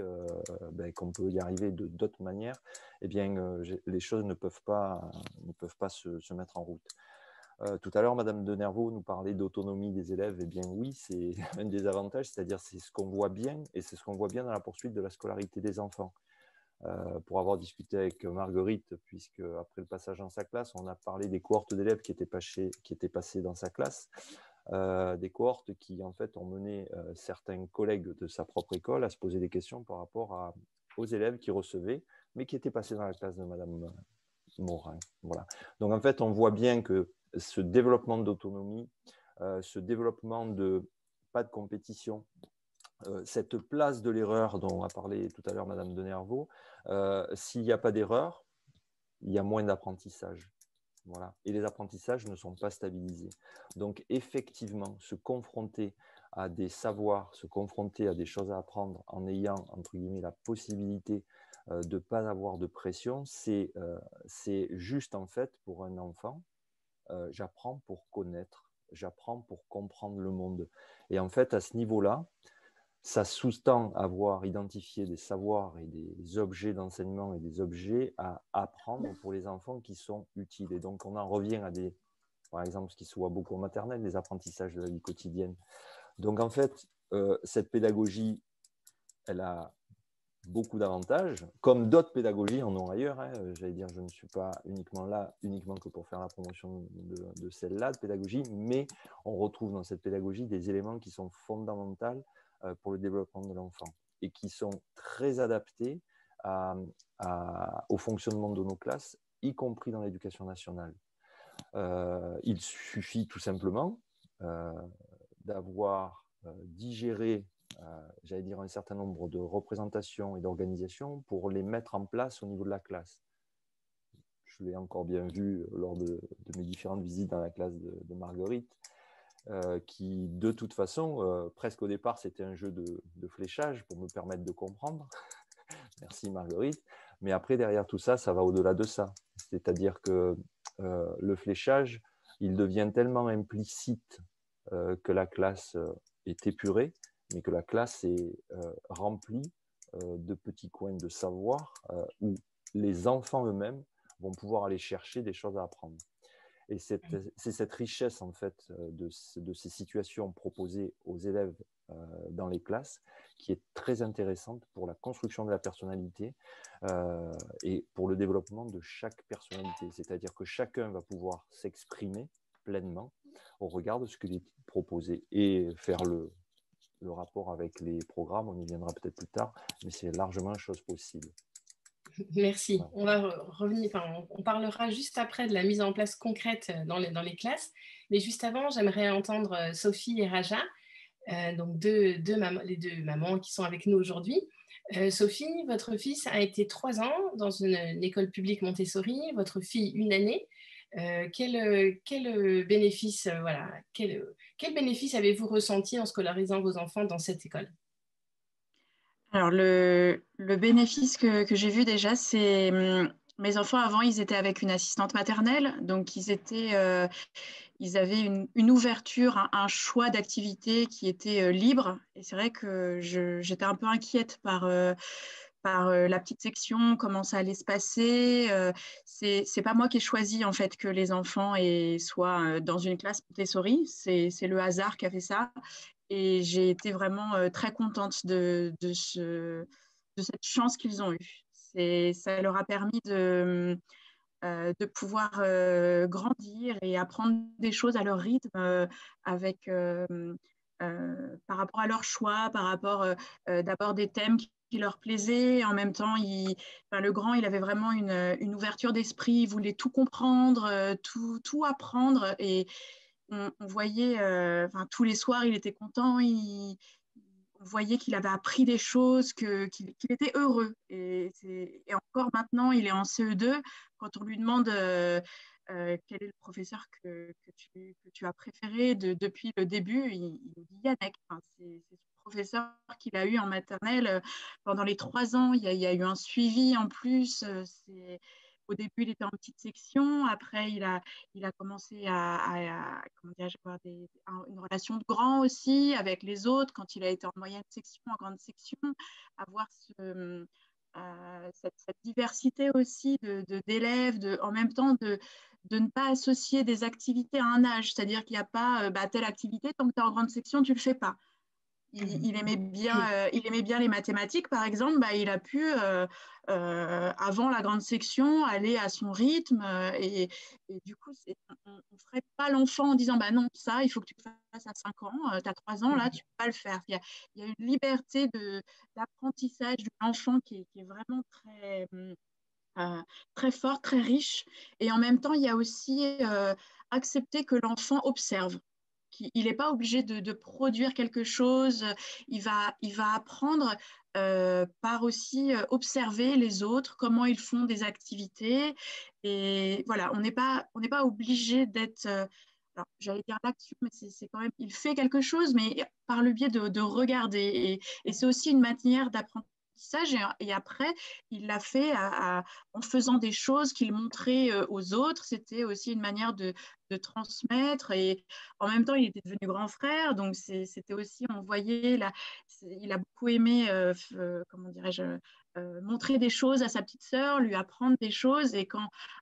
Speaker 3: qu'on peut y arriver de d'autres manières, eh bien, les choses ne peuvent pas se mettre en route. Tout à l'heure, Madame de Nervaux nous parlait d'autonomie des élèves. Eh bien oui, c'est un des avantages, c'est-à-dire c'est ce qu'on voit bien, et c'est ce qu'on voit bien dans la poursuite de la scolarité des enfants. Pour avoir discuté avec Marguerite, puisque après le passage dans sa classe, on a parlé des cohortes d'élèves qui étaient passés dans sa classe, des cohortes qui en fait ont mené certains collègues de sa propre école à se poser des questions par rapport aux élèves qui recevaient, mais qui étaient passés dans la classe de Madame Morin. Voilà. Donc en fait, on voit bien que ce développement d'autonomie, ce développement de pas de compétition, cette place de l'erreur dont a parlé tout à l'heure Madame de Nervaux, s'il n'y a pas d'erreur, il y a moins d'apprentissage. Voilà. Et les apprentissages ne sont pas stabilisés. Donc effectivement, se confronter à des savoirs, se confronter à des choses à apprendre en ayant, entre guillemets, la possibilité de ne pas avoir de pression, c'est juste en fait pour un enfant, j'apprends pour connaître, j'apprends pour comprendre le monde. Et en fait, à ce niveau-là, ça sous-tend avoir identifié des savoirs et des objets d'enseignement et des objets à apprendre pour les enfants qui sont utiles. Et donc, on en revient à par exemple, ce qui se voit beaucoup en maternelle, les apprentissages de la vie quotidienne. Donc, en fait, cette pédagogie, elle a beaucoup d'avantages, comme d'autres pédagogies en ont ailleurs. Hein. J'allais dire, je ne suis pas uniquement là, uniquement que pour faire la promotion de celle-là, de pédagogie, mais on retrouve dans cette pédagogie des éléments qui sont fondamentaux pour le développement de l'enfant et qui sont très adaptés au fonctionnement de nos classes, y compris dans l'éducation nationale. Il suffit tout simplement d'avoir digéré, j'allais dire, un certain nombre de représentations et d'organisations pour les mettre en place au niveau de la classe. Je l'ai encore bien vu lors de mes différentes visites dans la classe de Marguerite, qui, de toute façon, presque au départ, c'était un jeu de fléchage pour me permettre de comprendre. Merci Marguerite. Mais après, derrière tout ça, ça va au-delà de ça. C'est-à-dire que le fléchage, il devient tellement implicite que la classe est épurée, mais que la classe est remplie de petits coins de savoir où les enfants eux-mêmes vont pouvoir aller chercher des choses à apprendre. Et c'est cette richesse en fait de ces situations proposées aux élèves dans les classes qui est très intéressante pour la construction de la personnalité et pour le développement de chaque personnalité. C'est-à-dire que chacun va pouvoir s'exprimer pleinement au regard de ce qu'il est proposé et faire le rapport avec les programmes. On y viendra peut-être plus tard, mais c'est largement une chose possible.
Speaker 1: Merci. Ouais. On va revenir, on parlera juste après de la mise en place concrète dans les classes. Mais juste avant, j'aimerais entendre Sophie et Raja. Donc les deux mamans qui sont avec nous aujourd'hui. Sophie, votre fils a été 3 ans dans une école publique Montessori, votre fille 1 année. Quel bénéfice, quel bénéfice avez-vous ressenti en scolarisant vos enfants dans cette école?
Speaker 8: Alors, le bénéfice que j'ai vu déjà, c'est mes enfants avant, ils étaient avec une assistante maternelle, donc ils avaient une ouverture, un choix d'activités qui était libre. Et c'est vrai que j'étais un peu inquiète par la petite section, comment ça allait se passer. C'est pas moi qui ai choisi en fait que les enfants soient dans une classe Montessori, c'est le hasard qui a fait ça. Et j'ai été vraiment très contente de cette chance qu'ils ont eue. Ça leur a permis de pouvoir grandir et apprendre des choses à leur rythme, par rapport à leur choix, par rapport d'abord des thèmes qui leur plaisaient. En même temps, le grand, il avait vraiment une ouverture d'esprit, il voulait tout comprendre, tout apprendre. Et on voyait, tous les soirs, il était content, on voyait qu'il avait appris des choses, qu'il était heureux. Et encore maintenant, il est en CE2. Quand on lui demande quel est le professeur que tu as préféré depuis le début, il nous dit Yannick. Enfin, c'est son professeur qu'il a eu en maternelle pendant les 3 ans. Il y a eu un suivi en plus. Au début, il était en petite section. Après, il a commencé comment dirais-je, avoir une relation de grand aussi avec les autres quand il a été en moyenne section, en grande section, avoir cette diversité aussi d'élèves, en même temps de ne pas associer des activités à un âge. C'est-à-dire qu'il n'y a pas telle activité, tant que tu es en grande section, tu ne le fais pas. Il aimait bien les mathématiques, par exemple. Il a pu, avant la grande section, aller à son rythme. Et du coup, on ne ferait pas l'enfant en disant non, ça, il faut que tu le fasses à 5 ans. Tu as 3 ans, là, tu ne peux pas le faire. Il y a une liberté d'apprentissage de l'enfant qui est vraiment très forte, très riche. Et en même temps, il y a aussi accepter que l'enfant observe. Il n'est pas obligé de produire quelque chose. Il va apprendre par aussi observer les autres, comment ils font des activités. Et voilà, on n'est pas obligé d'être. Alors, j'allais dire l'action, mais c'est quand même. Il fait quelque chose, mais par le biais de regarder. Et c'est aussi une manière d'apprendre. Et après, il l'a fait en faisant des choses qu'il montrait aux autres. C'était aussi une manière de transmettre. Et en même temps, il était devenu grand frère. Donc, c'était aussi, on voyait, il a beaucoup aimé, comment dirais-je, montrer des choses à sa petite sœur, lui apprendre des choses. Et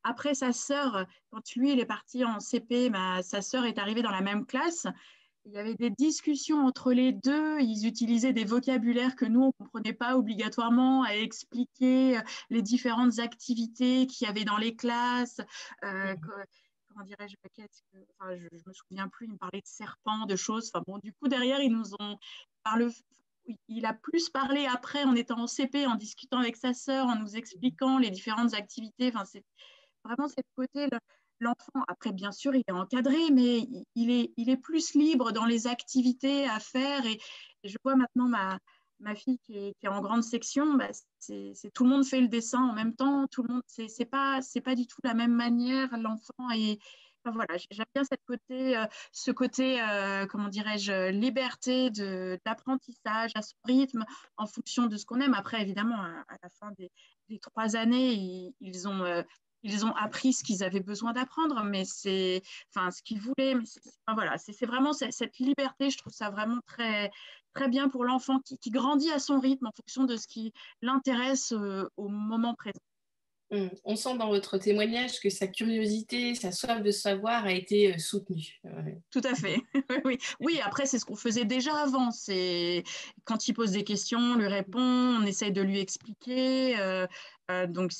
Speaker 8: après sa sœur, quand lui, il est parti en CP, sa sœur est arrivée dans la même classe. Il y avait des discussions entre les deux. Ils utilisaient des vocabulaires que nous, on ne comprenait pas obligatoirement à expliquer les différentes activités qu'il y avait dans les classes. Comment dirais-je, je ne me souviens plus, ils me parlaient de serpents, de choses. Enfin, bon, du coup, derrière, il a plus parlé après en étant en CP, en discutant avec sa sœur, en nous expliquant les différentes activités. Enfin, c'est vraiment cette côté, l'enfant, après, bien sûr, il est encadré, mais il est plus libre dans les activités à faire. Et je vois maintenant ma fille qui est en grande section, tout le monde fait le dessin en même temps, tout le monde, c'est pas du tout la même manière, l'enfant. Et enfin, voilà, j'aime bien ce côté, comment dirais-je, liberté d'apprentissage à son rythme en fonction de ce qu'on aime. Après, évidemment, à la fin des 3 années, ils ont appris ce qu'ils avaient besoin d'apprendre, mais ce qu'ils voulaient. Mais voilà, c'est vraiment cette liberté. Je trouve ça vraiment très, très bien pour l'enfant qui grandit à son rythme en fonction de ce qui l'intéresse au moment présent.
Speaker 1: On sent dans votre témoignage que sa curiosité, sa soif de savoir a été soutenue.
Speaker 8: Tout à fait. Oui, après, c'est ce qu'on faisait déjà avant. C'est quand il pose des questions, on lui répond, on essaye de lui expliquer. Donc,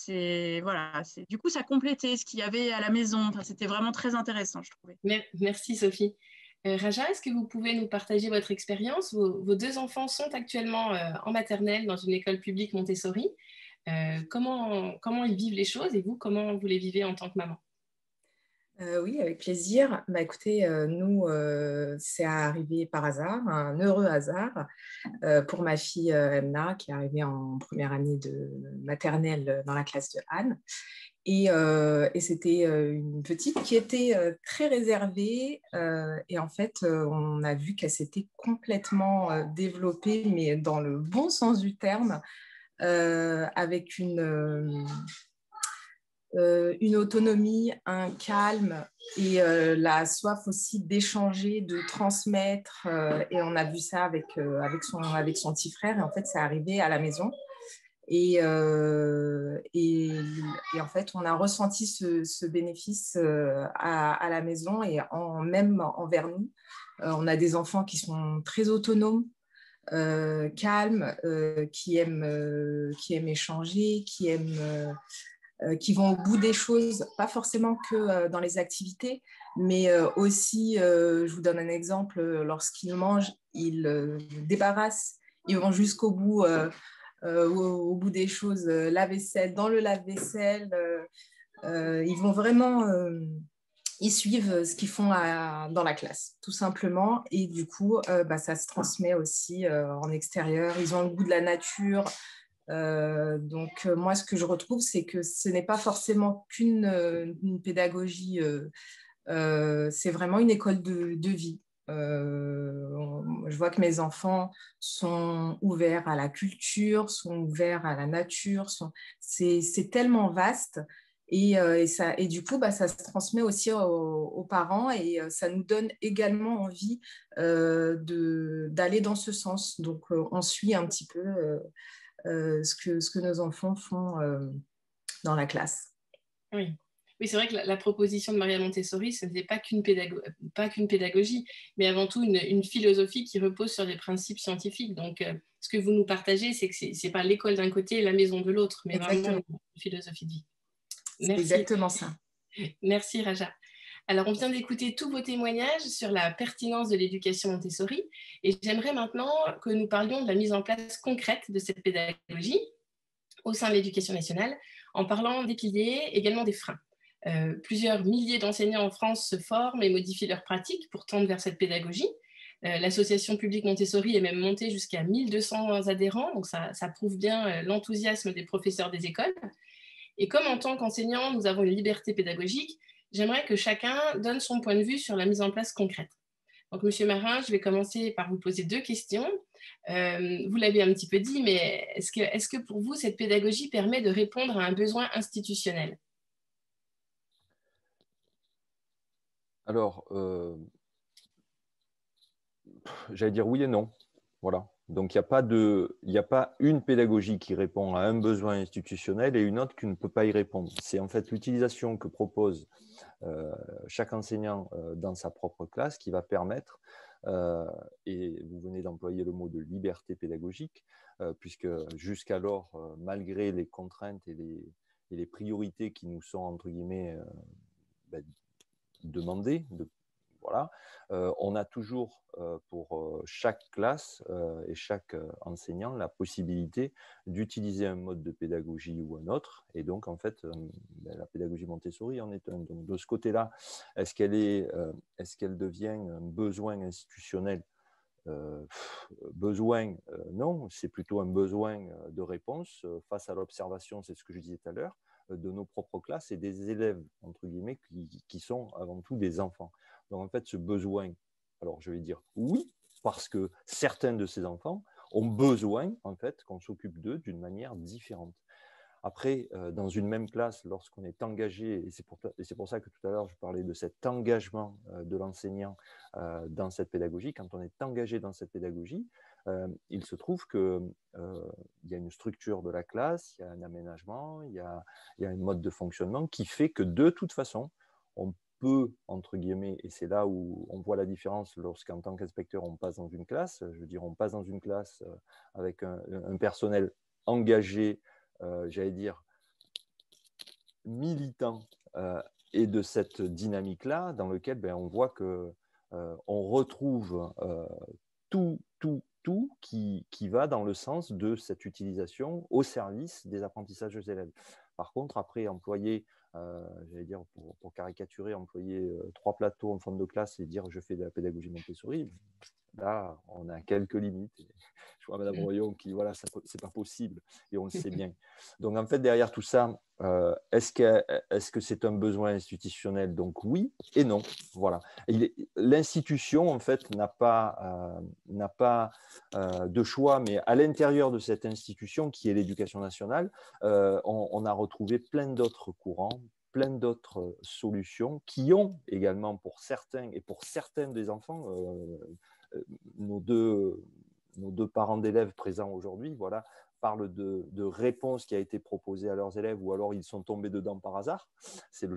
Speaker 8: voilà. Du coup, ça complétait ce qu'il y avait à la maison. Enfin, c'était vraiment très intéressant, je trouvais.
Speaker 1: Merci, Sophie. Raja, est-ce que vous pouvez nous partager votre expérience? Vos 2 enfants sont actuellement en maternelle dans une école publique Montessori. Comment ils vivent les choses et vous, comment vous les vivez en tant que maman?
Speaker 9: Oui, avec plaisir. Bah, écoutez, nous, c'est arrivé par hasard, un heureux hasard, pour ma fille Emna, qui est arrivée en première année de maternelle dans la classe de Anne. Et c'était une petite qui était très réservée. Et en fait, on a vu qu'elle s'était complètement développée, mais dans le bon sens du terme, avec une autonomie, un calme et la soif aussi d'échanger, de transmettre. Et on a vu ça avec son petit frère. Et en fait, c'est arrivé à la maison. Et en fait, on a ressenti ce bénéfice à la maison et même envers nous. On a des enfants qui sont très autonomes, calmes, qui aiment échanger, qui vont au bout des choses, pas forcément que dans les activités, mais aussi, je vous donne un exemple, lorsqu'ils mangent, ils débarrassent, ils vont jusqu'au bout, au bout des choses, la vaisselle, dans le lave-vaisselle, ils vont vraiment, ils suivent ce qu'ils font dans la classe, tout simplement, et du coup, ça se transmet aussi en extérieur, ils ont le goût de la nature. Donc, moi, ce que je retrouve, c'est que ce n'est pas forcément une pédagogie, c'est vraiment une école de vie. Je vois que mes enfants sont ouverts à la culture, sont ouverts à la nature, c'est tellement vaste. Et du coup, ça se transmet aussi aux parents et ça nous donne également envie d'aller dans ce sens. Donc, on suit un petit peu ce que nos enfants font dans la classe.
Speaker 1: Oui. Oui, c'est vrai que la proposition de Maria Montessori, ce n'était pas qu'une pédagogie, mais avant tout une philosophie qui repose sur des principes scientifiques. Donc, ce que vous nous partagez, c'est que ce n'est pas l'école d'un côté et la maison de l'autre, mais
Speaker 9: Exactement.
Speaker 1: vraiment une philosophie de vie.
Speaker 9: C'est exactement ça.
Speaker 1: Merci, Raja. Alors, on vient d'écouter tous vos témoignages sur la pertinence de l'éducation Montessori, et j'aimerais maintenant que nous parlions de la mise en place concrète de cette pédagogie au sein de l'éducation nationale, en parlant des piliers, également des freins. Plusieurs milliers d'enseignants en France se forment et modifient leurs pratiques pour tendre vers cette pédagogie. L'association publique Montessori est même montée jusqu'à 1200 adhérents, donc ça prouve bien l'enthousiasme des professeurs des écoles. Et comme en tant qu'enseignants, nous avons une liberté pédagogique, j'aimerais que chacun donne son point de vue sur la mise en place concrète. Donc, Monsieur Marin, je vais commencer par vous poser 2 questions. Vous l'avez un petit peu dit, mais est-ce que pour vous, cette pédagogie permet de répondre à un besoin institutionnel?
Speaker 3: Alors, j'allais dire oui et non. Voilà. Donc, il n'y a pas une pédagogie qui répond à un besoin institutionnel et une autre qui ne peut pas y répondre. C'est en fait l'utilisation que propose chaque enseignant dans sa propre classe qui va permettre, et vous venez d'employer le mot de liberté pédagogique, puisque jusqu'alors, malgré les contraintes et les priorités qui nous sont, entre guillemets, demandées, voilà. On a toujours pour chaque classe et chaque enseignant la possibilité d'utiliser un mode de pédagogie ou un autre. Et donc, en fait, la pédagogie Montessori en est un. Donc, de ce côté-là, est-ce qu'elle devient un besoin institutionnel? Besoin, non, c'est plutôt un besoin de réponse face à l'observation, c'est ce que je disais tout à l'heure, de nos propres classes et des élèves, entre guillemets, qui sont avant tout des enfants. Donc en fait, ce besoin, alors je vais dire oui, parce que certains de ces enfants ont besoin, en fait, qu'on s'occupe d'eux d'une manière différente. Après, dans une même classe, lorsqu'on est engagé, et c'est pour ça que tout à l'heure je parlais de cet engagement de l'enseignant dans cette pédagogie, quand on est engagé dans cette pédagogie, il se trouve qu'il y a une structure de la classe, il y a un aménagement, il y a un mode de fonctionnement qui fait que de toute façon, on peut, entre guillemets, et c'est là où on voit la différence lorsqu'en tant qu'inspecteur on passe dans une classe, je veux dire on passe dans une classe avec un personnel engagé, j'allais dire, militant et de cette dynamique-là dans lequel on voit qu'on retrouve tout qui va dans le sens de cette utilisation au service des apprentissages des élèves. Par contre, après, employer j'allais dire, pour caricaturer, employer 3 plateaux en fond de classe et dire je fais de la pédagogie Montessori, là, on a quelques limites. Je vois Mme Royon qui, voilà, c'est pas possible, et on le sait bien. Donc, en fait, derrière tout ça, est-ce que c'est un besoin institutionnel? Donc, oui et non. Voilà. L'institution, en fait, n'a pas de choix, mais à l'intérieur de cette institution, qui est l'éducation nationale, on a retrouvé plein d'autres courants, plein d'autres solutions qui ont également pour certains et pour certains des enfants, nos deux parents d'élèves présents aujourd'hui, voilà, parlent de réponses qui a été proposée à leurs élèves, ou alors ils sont tombés dedans par hasard. C'est la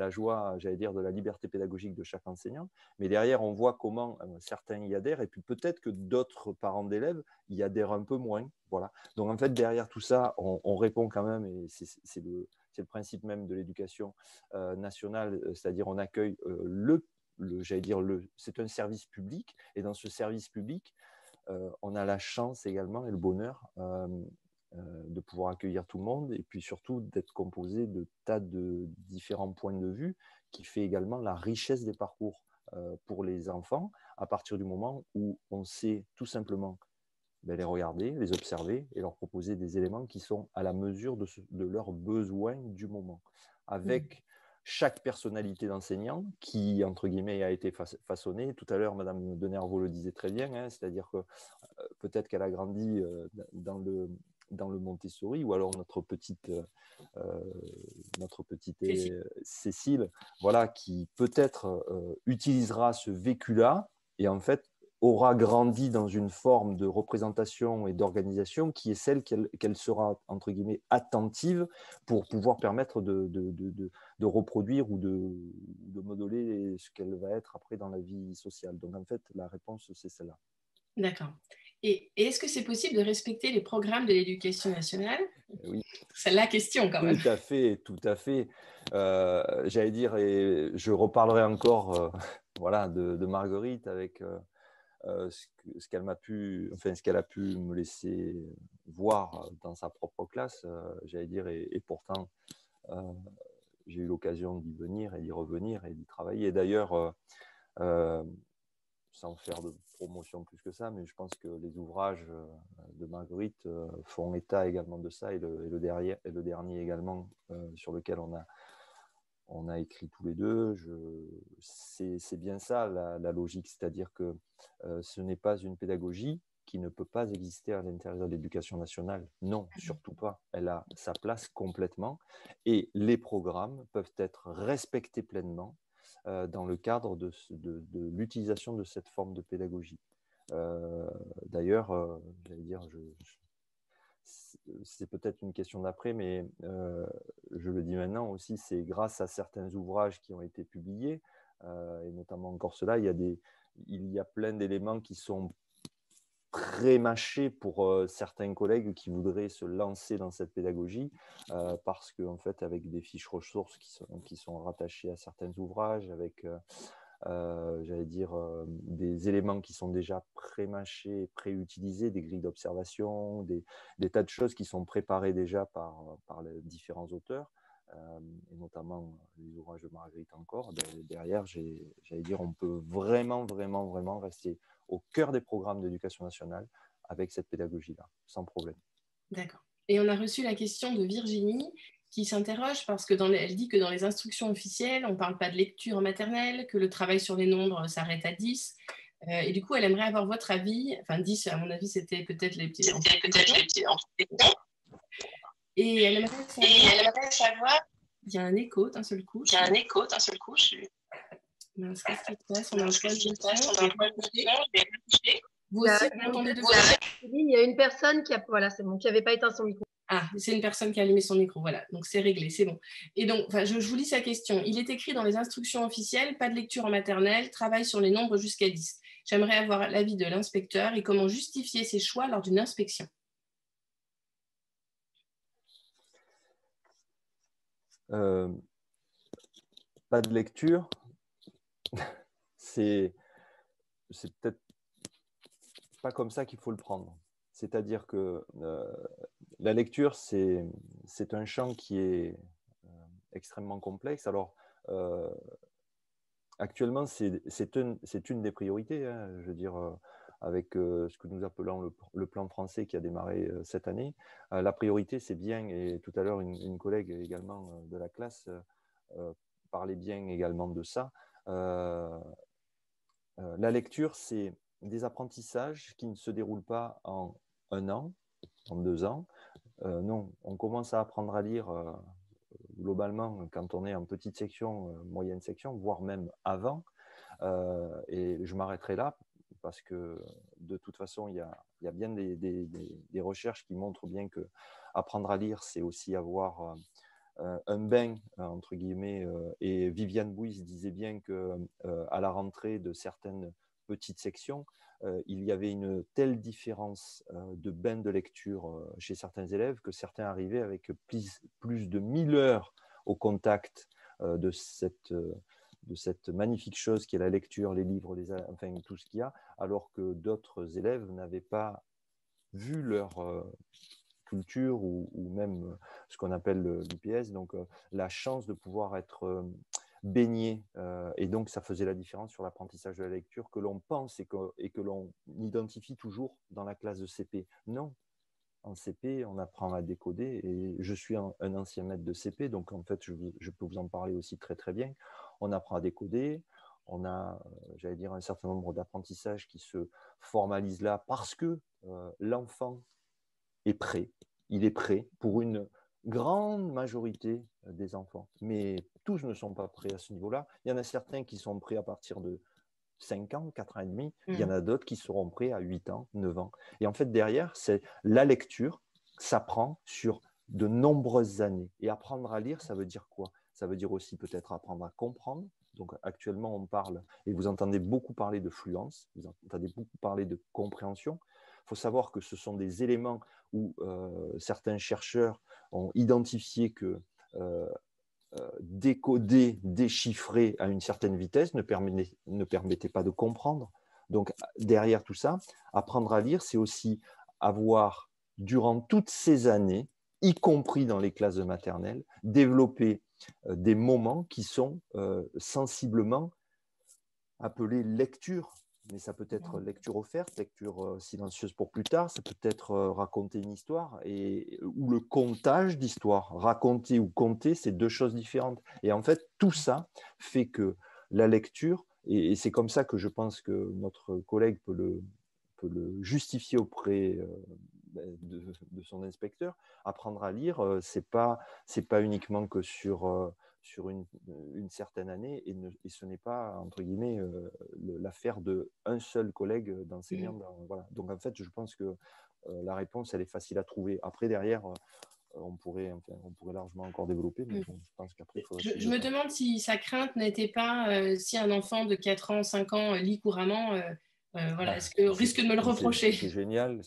Speaker 3: joie, j'allais dire, de la liberté pédagogique de chaque enseignant. Mais derrière, on voit comment certains y adhèrent, et puis peut-être que d'autres parents d'élèves y adhèrent un peu moins. Voilà. Donc en fait, derrière tout ça, on répond quand même, et c'est le principe même de l'éducation nationale, c'est-à-dire on accueille c'est un service public, et dans ce service public, on a la chance également et le bonheur de pouvoir accueillir tout le monde, et puis surtout d'être composé de tas de différents points de vue, qui fait également la richesse des parcours pour les enfants, à partir du moment où on sait tout simplement les regarder, les observer et leur proposer des éléments qui sont à la mesure de leurs besoins du moment, avec chaque personnalité d'enseignant qui, entre guillemets, a été façonnée. Tout à l'heure, Madame de Nervaux le disait très bien, hein, c'est-à-dire que peut-être qu'elle a grandi dans le Montessori, ou alors notre petite Cécile, voilà, qui peut-être utilisera ce vécu-là, et en fait aura grandi dans une forme de représentation et d'organisation qui est celle qu'elle sera, entre guillemets, attentive pour pouvoir permettre de reproduire ou de modeler ce qu'elle va être après dans la vie sociale. Donc en fait, la réponse, c'est celle-là.
Speaker 1: D'accord. Et est-ce que c'est possible de respecter les programmes de l'éducation nationale?
Speaker 3: Oui.
Speaker 1: C'est la question quand même.
Speaker 3: Tout à fait, tout à fait. J'allais dire, et je reparlerai encore voilà, de Marguerite avec ce qu'elle a pu me laisser voir dans sa propre classe, j'allais dire, et pourtant j'ai eu l'occasion d'y venir et d'y revenir et d'y travailler. Et d'ailleurs, sans faire de promotion plus que ça, mais je pense que les ouvrages de Marguerite font état également de ça, et le dernier également sur lequel on a écrit tous les deux. C'est bien ça la logique, c'est-à-dire que ce n'est pas une pédagogie qui ne peut pas exister à l'intérieur de l'éducation nationale. Non, surtout pas. Elle a sa place complètement, et les programmes peuvent être respectés pleinement dans le cadre de l'utilisation de cette forme de pédagogie. D'ailleurs, j'allais dire, c'est peut-être une question d'après, mais je le dis maintenant aussi, c'est grâce à certains ouvrages qui ont été publiés, et notamment encore cela, il y a plein d'éléments qui sont pré-mâchés pour certains collègues qui voudraient se lancer dans cette pédagogie, parce qu'en fait, avec des fiches ressources qui sont rattachées à certains ouvrages, avec j'allais dire, des éléments qui sont déjà pré-mâchés, pré-utilisés, des grilles d'observation, des tas de choses qui sont préparées déjà par les différents auteurs, et notamment les ouvrages de Marguerite encore. Derrière, j'allais dire, on peut vraiment, vraiment, vraiment rester au cœur des programmes d'éducation nationale avec cette pédagogie-là, sans problème.
Speaker 1: D'accord. Et on a reçu la question de Virginie, qui s'interroge parce que elle dit que dans les instructions officielles, on ne parle pas de lecture en maternelle, que le travail sur les nombres s'arrête à 10. Et du coup, elle aimerait avoir votre avis. Enfin, 10, à mon avis, c'était peut-être les petits enfants. Et elle aimerait savoir... Il y a un écho d'un seul coup. Mince, qu'est-ce qui se passe? On a un problème de son. Vous aussi, vous entendez de
Speaker 5: Il y a une personne qui n'avait pas éteint son micro.
Speaker 1: Ah, c'est une personne qui a allumé son micro, voilà. Donc, c'est réglé, c'est bon. Et donc, je vous lis sa question. Il est écrit dans les instructions officielles, pas de lecture en maternelle, travail sur les nombres jusqu'à 10. J'aimerais avoir l'avis de l'inspecteur et comment justifier ses choix lors d'une inspection.
Speaker 3: Pas de lecture, c'est peut-être pas comme ça qu'il faut le prendre. C'est-à-dire que la lecture, c'est un champ qui est extrêmement complexe. Alors, actuellement, c'est une des priorités, hein, je veux dire, avec ce que nous appelons le plan français qui a démarré cette année. La priorité, c'est bien, et tout à l'heure, une collègue également de la classe parlait bien également de ça. La lecture, c'est des apprentissages qui ne se déroulent pas en 1 an, en 2 ans. Non, on commence à apprendre à lire globalement quand on est en petite section, moyenne section, voire même avant. Et je m'arrêterai là parce que de toute façon, il y a bien des recherches qui montrent bien que apprendre à lire, c'est aussi avoir un bain, entre guillemets. Et Viviane Bouys disait bien qu'à la rentrée de certaines petites sections, il y avait une telle différence de bain de lecture chez certains élèves que certains arrivaient avec plus de 1000 heures au contact de cette magnifique chose qui est la lecture, les livres, enfin tout ce qu'il y a, alors que d'autres élèves n'avaient pas vu leur culture ou même ce qu'on appelle l'IPS, donc la chance de pouvoir être baigné, et donc ça faisait la différence sur l'apprentissage de la lecture que l'on pense et que l'on identifie toujours dans la classe de CP. Non, en CP, on apprend à décoder, et je suis un ancien maître de CP, donc en fait, je peux vous en parler aussi très très bien. On apprend à décoder, on a, j'allais dire, un certain nombre d'apprentissages qui se formalisent là parce que l'enfant est prêt. Il est prêt pour une grande majorité des enfants. Mais tous ne sont pas prêts à ce niveau-là. Il y en a certains qui sont prêts à partir de 5 ans, 4 ans et demi. Il y en a d'autres qui seront prêts à 8 ans, 9 ans. Et en fait, derrière, c'est la lecture s'apprend sur de nombreuses années. Et apprendre à lire, ça veut dire quoi? Ça veut dire aussi peut-être apprendre à comprendre. Donc actuellement, on parle, et vous entendez beaucoup parler de fluence, vous entendez beaucoup parler de compréhension. Il faut savoir que ce sont des éléments où certains chercheurs ont identifié que décoder, déchiffrer à une certaine vitesse ne permettait pas de comprendre. Donc derrière tout ça, apprendre à lire, c'est aussi avoir, durant toutes ces années, y compris dans les classes de maternelle, développer des moments qui sont sensiblement appelés lecture. Mais ça peut être lecture offerte, lecture silencieuse pour plus tard, ça peut être raconter une histoire, ou le contage d'histoires. Raconter ou conter, c'est deux choses différentes. Et en fait, tout ça fait que la lecture, et c'est comme ça que je pense que notre collègue peut le justifier auprès de son inspecteur, apprendre à lire, c'est pas uniquement que sur une certaine année, et ce n'est pas, entre guillemets, l'affaire d'un seul collègue d'enseignant. Voilà. Donc en fait, je pense que la réponse, elle est facile à trouver. Après, derrière, on pourrait largement encore développer, mais bon, je pense qu'après, il faudrait...
Speaker 1: Je me demande si sa crainte n'était pas si un enfant de 4 ans, 5 ans lit couramment, voilà, est-ce qu'on risque de me le reprocher?
Speaker 3: C'est génial,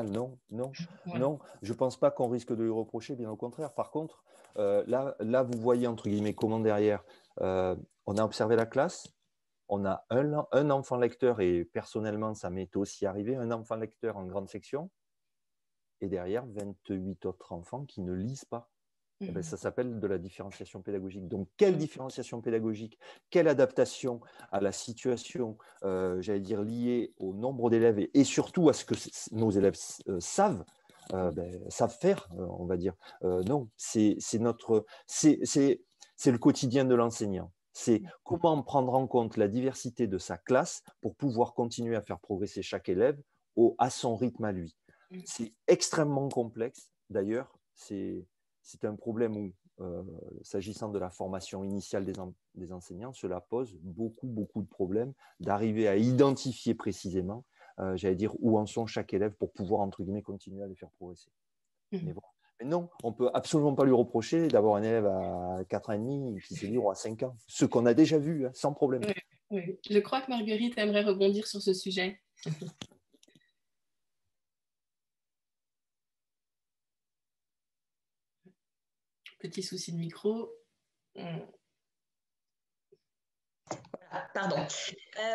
Speaker 3: non,
Speaker 1: Ouais.
Speaker 3: non, je ne pense pas qu'on risque de le reprocher, bien au contraire. Par contre, là, vous voyez, entre guillemets, comment derrière, on a observé la classe, on a un enfant lecteur, et personnellement, ça m'est aussi arrivé, un enfant lecteur en grande section, et derrière, 28 autres enfants qui ne lisent pas. Eh bien, ça s'appelle de la différenciation pédagogique. Donc, quelle différenciation pédagogique, quelle adaptation à la situation, j'allais dire, liée au nombre d'élèves et surtout à ce que nos élèves savent faire, on va dire. Non, c'est le quotidien de l'enseignant. C'est comment prendre en compte la diversité de sa classe pour pouvoir continuer à faire progresser chaque élève à son rythme à lui. C'est extrêmement complexe. D'ailleurs, c'est un problème où, s'agissant de la formation initiale des enseignants, cela pose beaucoup de problèmes d'arriver à identifier précisément, j'allais dire, où en sont chaque élève pour pouvoir, entre guillemets, continuer à les faire progresser. Mais bon. Mais non, on ne peut absolument pas lui reprocher d'avoir un élève à 4 ans et demi qui sait lire à 5 ans. Ce qu'on a déjà vu, hein, sans problème.
Speaker 1: Oui. Je crois que Marguerite aimerait rebondir sur ce sujet. Petit souci de micro.
Speaker 6: pardon.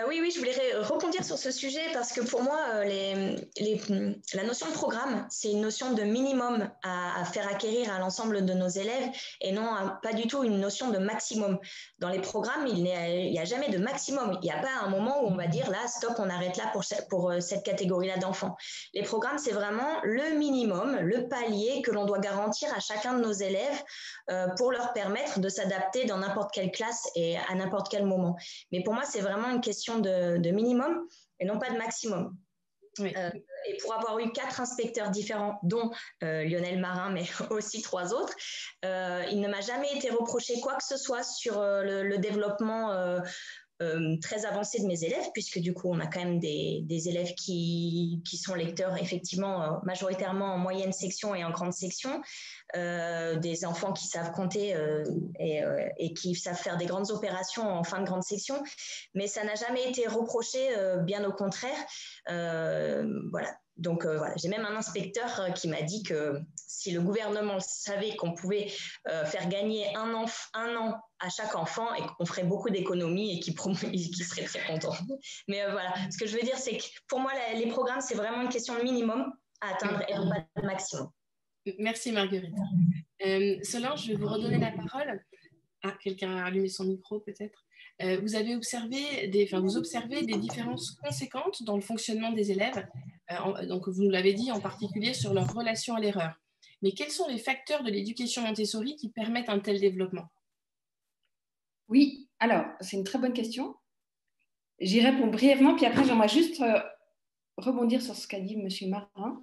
Speaker 6: Oui, je voulais rebondir sur ce sujet parce que pour moi, la notion de programme, c'est une notion de minimum à faire acquérir à l'ensemble de nos élèves et non pas du tout une notion de maximum. Dans les programmes, il n'y a jamais de maximum. Il n'y a pas un moment où on va dire là, stop, on arrête là pour cette catégorie-là d'enfants. Les programmes, c'est vraiment le minimum, le palier que l'on doit garantir à chacun de nos élèves pour leur permettre de s'adapter dans n'importe quelle classe et à n'importe quel moment. Mais pour moi, c'est vraiment une question de minimum et non pas de maximum. Oui. Et pour avoir eu 4 inspecteurs différents, dont Lionel Marin, mais aussi 3 autres, il ne m'a jamais été reproché quoi que ce soit sur le développement très avancé de mes élèves, puisque du coup, on a quand même des élèves qui sont lecteurs, effectivement, majoritairement en moyenne section et en grande section, des enfants qui savent compter et qui savent faire des grandes opérations en fin de grande section, mais ça n'a jamais été reproché, bien au contraire. Voilà. Donc voilà, j'ai même un inspecteur qui m'a dit que si le gouvernement savait qu'on pouvait faire gagner un an à chaque enfant et qu'on ferait beaucoup d'économies et qu'il serait très content. Mais voilà, ce que je veux dire, c'est que pour moi, les programmes, c'est vraiment une question de minimum à atteindre et non pas de maximum.
Speaker 1: Merci Marguerite. Solange, je vais vous redonner la parole. Ah, quelqu'un a allumé son micro peut-être. Vous observez des différences conséquentes dans le fonctionnement des élèves. Donc, vous nous l'avez dit, en particulier sur leur relation à l'erreur. Mais quels sont les facteurs de l'éducation Montessori qui permettent un tel développement?
Speaker 2: Oui, alors, c'est une très bonne question. J'y réponds brièvement, puis après, j'aimerais juste rebondir sur ce qu'a dit M. Marin.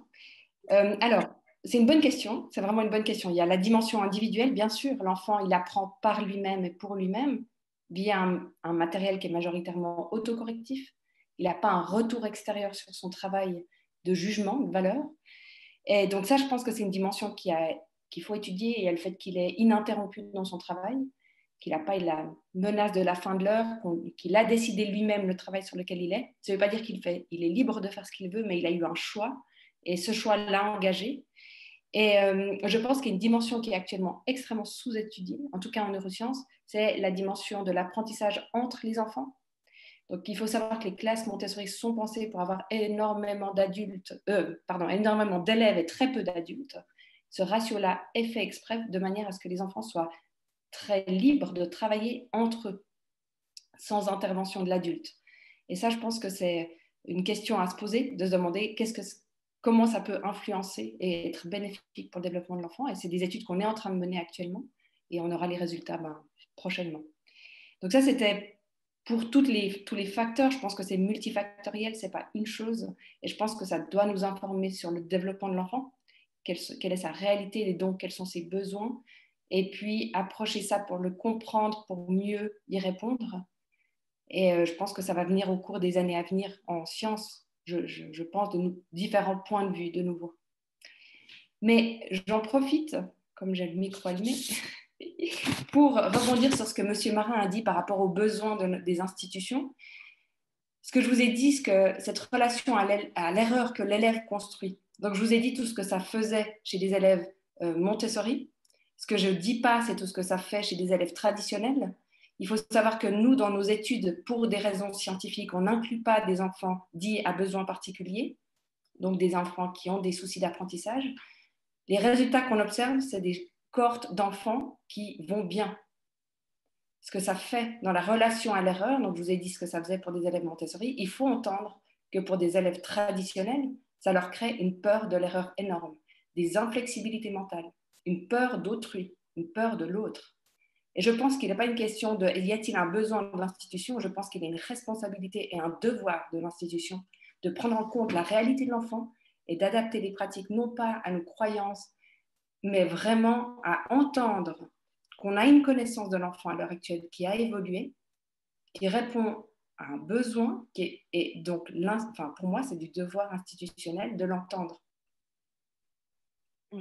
Speaker 2: Alors, c'est une bonne question, c'est vraiment une bonne question. Il y a la dimension individuelle, bien sûr. L'enfant, il apprend par lui-même et pour lui-même, via un matériel qui est majoritairement autocorrectif. Il n'a pas un retour extérieur sur son travail de jugement, de valeur. Et donc ça, je pense que c'est une dimension qu'il faut étudier. Et il y a le fait qu'il est ininterrompu dans son travail, qu'il n'a pas la menace de la fin de l'heure, qu'il a décidé lui-même le travail sur lequel il est. Ça ne veut pas dire il est libre de faire ce qu'il veut, mais il a eu un choix. Et ce choix l'a engagé. Et je pense qu'il y a une dimension qui est actuellement extrêmement sous-étudiée, en tout cas en neurosciences, c'est la dimension de l'apprentissage entre les enfants. Donc, il faut savoir que les classes Montessori sont pensées pour avoir énormément d'élèves et très peu d'adultes. Ce ratio-là est fait exprès de manière à ce que les enfants soient très libres de travailler entre eux, sans intervention de l'adulte. Et ça, je pense que c'est une question à se poser, de se demander comment ça peut influencer et être bénéfique pour le développement de l'enfant. Et c'est des études qu'on est en train de mener actuellement et on aura les résultats prochainement. Donc ça, c'était pour tous les facteurs. Je pense que c'est multifactoriel, ce n'est pas une chose. Et je pense que ça doit nous informer sur le développement de l'enfant, quelle est sa réalité et donc quels sont ses besoins. Et puis approcher ça pour le comprendre, pour mieux y répondre. Et je pense que ça va venir au cours des années à venir en sciences. Je pense de différents points de vue de nouveau. Mais j'en profite, comme j'ai le micro allumé, pour rebondir sur ce que M. Marin a dit par rapport aux besoins des institutions. Ce que je vous ai dit, c'est que cette relation à l'erreur que l'élève construit. Donc, je vous ai dit tout ce que ça faisait chez des élèves Montessori. Ce que je ne dis pas, c'est tout ce que ça fait chez des élèves traditionnels. Il faut savoir que nous, dans nos études, pour des raisons scientifiques, on n'inclut pas des enfants dits à besoins particuliers, donc des enfants qui ont des soucis d'apprentissage. Les résultats qu'on observe, c'est des cohortes d'enfants qui vont bien. Ce que ça fait dans la relation à l'erreur, donc je vous ai dit ce que ça faisait pour des élèves Montessori, il faut entendre que pour des élèves traditionnels, ça leur crée une peur de l'erreur énorme, des inflexibilités mentales, une peur d'autrui, une peur de l'autre. Et je pense qu'il n'est pas une question de y a-t-il un besoin de l'institution, je pense qu'il y a une responsabilité et un devoir de l'institution de prendre en compte la réalité de l'enfant et d'adapter les pratiques non pas à nos croyances, mais vraiment à entendre qu'on a une connaissance de l'enfant à l'heure actuelle qui a évolué, qui répond à un besoin, et donc pour moi, c'est du devoir institutionnel de l'entendre.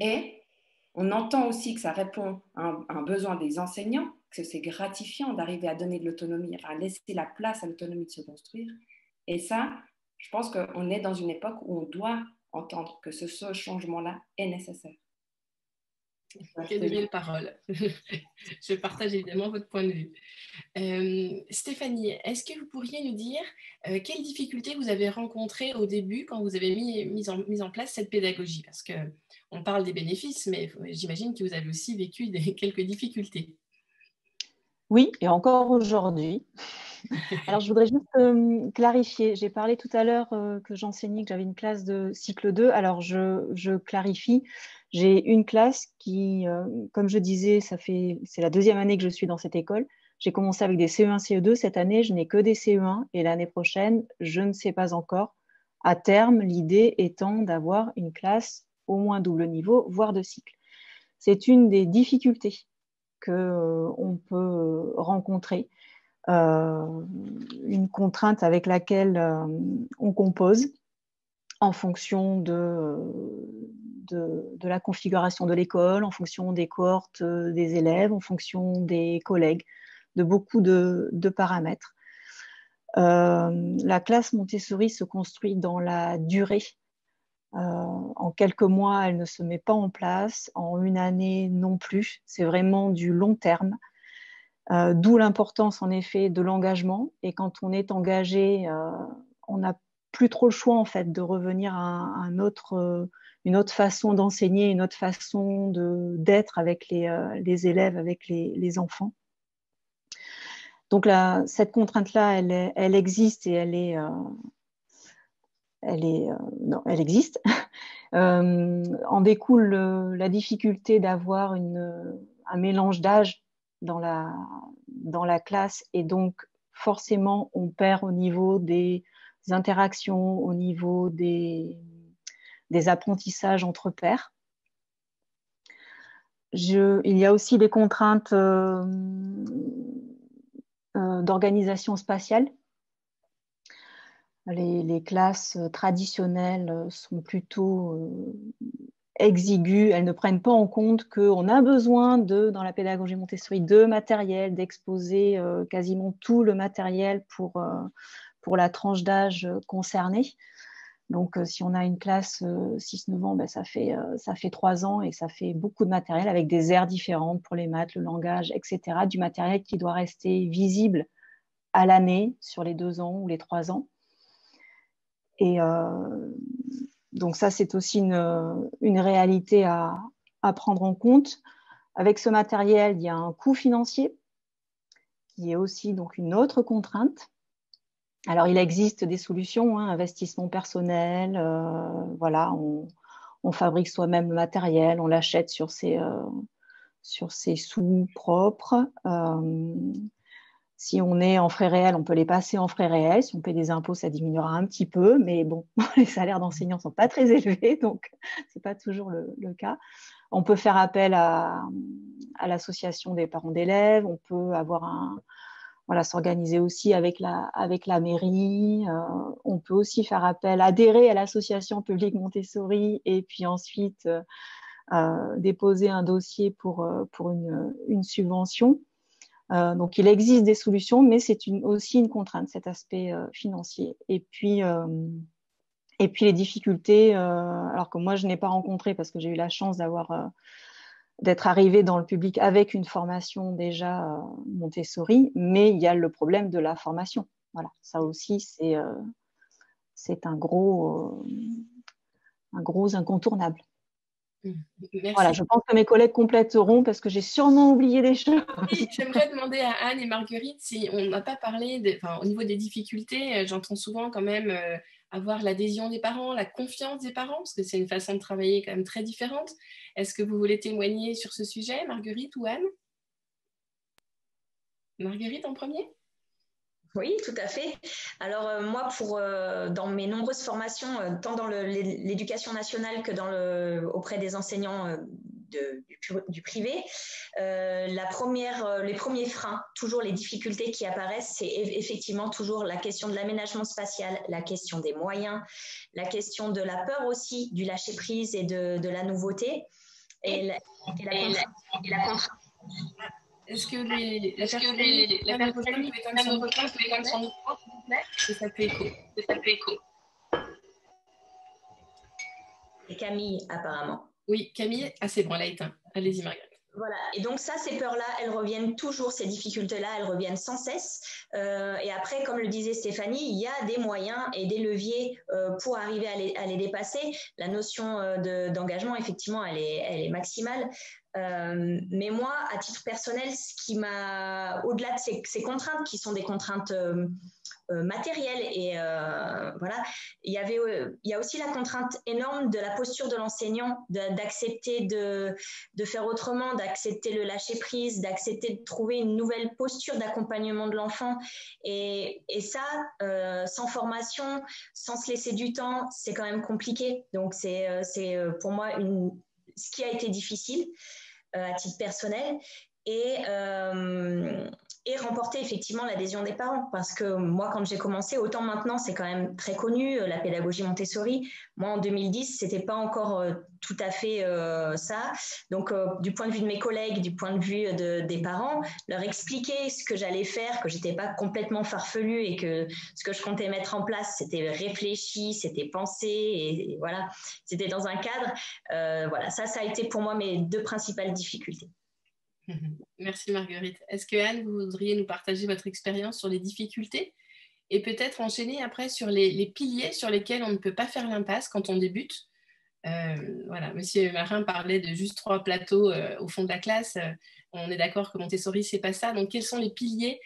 Speaker 2: Et on entend aussi que ça répond à un besoin des enseignants, que c'est gratifiant d'arriver à donner de l'autonomie, à laisser la place à l'autonomie de se construire. Et ça, je pense qu'on est dans une époque où on doit entendre que ce changement-là est nécessaire.
Speaker 1: Quelle belle parole. Je partage évidemment votre point de vue. Stéphanie, est-ce que vous pourriez nous dire quelles difficultés vous avez rencontrées au début quand vous avez mis en place cette pédagogie? Parce qu'on parle des bénéfices, mais j'imagine que vous avez aussi vécu quelques difficultés.
Speaker 4: Oui, et encore aujourd'hui. Alors, je voudrais juste clarifier. J'ai parlé tout à l'heure que j'enseignais, que j'avais une classe de cycle 2. Alors, je clarifie. J'ai une classe qui, comme je disais, c'est la 2e année que je suis dans cette école. J'ai commencé avec des CE1, CE2. Cette année, je n'ai que des CE1. Et l'année prochaine, je ne sais pas encore. À terme, l'idée étant d'avoir une classe au moins double niveau, voire de cycle. C'est une des difficultés qu'on peut rencontrer. Une contrainte avec laquelle on compose en fonction de la configuration de l'école, en fonction des cohortes des élèves, en fonction des collègues, de beaucoup de paramètres. La classe Montessori se construit dans la durée. En quelques mois, elle ne se met pas en place, en une année non plus. C'est vraiment du long terme. D'où l'importance en effet de l'engagement. Et quand on est engagé, on n'a plus trop le choix en fait de revenir à une autre façon d'enseigner, une autre façon d'être avec les élèves, avec les enfants. Donc là, cette contrainte-là, elle existe et elle existe. En découle la difficulté d'avoir un mélange d'âge dans la classe, et donc forcément on perd au niveau des interactions, au niveau des apprentissages entre pairs. Il y a aussi des contraintes d'organisation spatiale. Les classes traditionnelles sont plutôt exiguës, elles ne prennent pas en compte qu'on a besoin dans la pédagogie Montessori, de matériel, d'exposer quasiment tout le matériel pour la tranche d'âge concernée. Donc, si on a une classe 6-9 ans, ça fait 3 ans et ça fait beaucoup de matériel avec des aires différentes pour les maths, le langage, etc. Du matériel qui doit rester visible à l'année sur les 2 ans ou les 3 ans. Et donc ça, c'est aussi une réalité à prendre en compte. Avec ce matériel, il y a un coût financier qui est aussi donc une autre contrainte. Alors, il existe des solutions, investissement personnel, voilà, on fabrique soi-même le matériel, on l'achète sur ses sous propres. Si on est en frais réels, on peut les passer en frais réels. Si on paie des impôts, ça diminuera un petit peu. Mais bon, les salaires d'enseignants ne sont pas très élevés, donc ce n'est pas toujours le cas. On peut faire appel à l'association des parents d'élèves. On peut s'organiser aussi avec la mairie. On peut aussi faire appel, adhérer à l'association publique Montessori et puis ensuite déposer un dossier pour une subvention. Donc, il existe des solutions, mais c'est aussi une contrainte, cet aspect financier. Et puis les difficultés, alors que moi, je n'ai pas rencontré parce que j'ai eu la chance d'être arrivée dans le public avec une formation déjà Montessori, mais il y a le problème de la formation. Voilà, ça aussi, c'est un gros incontournable.
Speaker 1: Merci.
Speaker 4: Voilà, je pense que mes collègues compléteront parce que j'ai sûrement oublié des choses.
Speaker 1: Oui, j'aimerais demander à Anne et Marguerite si on n'a pas parlé, au niveau des difficultés, j'entends souvent quand même avoir l'adhésion des parents, la confiance des parents, parce que c'est une façon de travailler quand même très différente. Est-ce que vous voulez témoigner sur ce sujet, Marguerite ou Anne? Marguerite en premier?
Speaker 6: Oui, tout à fait. Alors moi, dans mes nombreuses formations, tant dans l'éducation nationale que auprès des enseignants du privé, les premiers freins, toujours les difficultés qui apparaissent, c'est effectivement toujours la question de l'aménagement spatial, la question des moyens, la question de la peur aussi, du lâcher-prise et de la nouveauté, et la contrainte.
Speaker 1: Est-ce que la personne peut éteindre son micro, s'il vous plaît? Ça fait écho.
Speaker 6: Et Camille, apparemment.
Speaker 1: Oui, Camille, c'est bon, elle a éteint. Allez-y, Marguerite.
Speaker 6: Voilà, et donc ça, ces peurs-là, elles reviennent toujours, ces difficultés-là, elles reviennent sans cesse. Et après, comme le disait Stéphanie, il y a des moyens et des leviers pour arriver à les dépasser. La notion d'engagement, effectivement, elle est maximale. Mais moi, à titre personnel, ce qui m'a, au-delà de ces contraintes, qui sont des contraintes matérielles, et voilà, il y a aussi la contrainte énorme de la posture de l'enseignant, d'accepter de faire autrement, d'accepter le lâcher prise, d'accepter de trouver une nouvelle posture d'accompagnement de l'enfant. Et ça, sans formation, sans se laisser du temps, c'est quand même compliqué. Donc c'est pour moi ce qui a été difficile à titre personnel. Et remporter effectivement l'adhésion des parents, parce que moi, quand j'ai commencé, autant maintenant c'est quand même très connu, la pédagogie Montessori. Moi, en 2010, c'était pas encore tout à fait ça. Donc du point de vue de mes collègues, du point de vue des parents, leur expliquer ce que j'allais faire, que j'étais pas complètement farfelue et que ce que je comptais mettre en place, c'était réfléchi, c'était pensé, et voilà, c'était dans un cadre. Voilà, ça a été pour moi mes deux principales difficultés.
Speaker 1: Merci Marguerite. Est-ce que Anne, vous voudriez nous partager votre expérience sur les difficultés et peut-être enchaîner après sur les piliers sur lesquels on ne peut pas faire l'impasse quand on débute? Voilà, Monsieur Marin parlait de juste 3 plateaux au fond de la classe. On est d'accord que Montessori, c'est pas ça. Donc, quels sont les piliers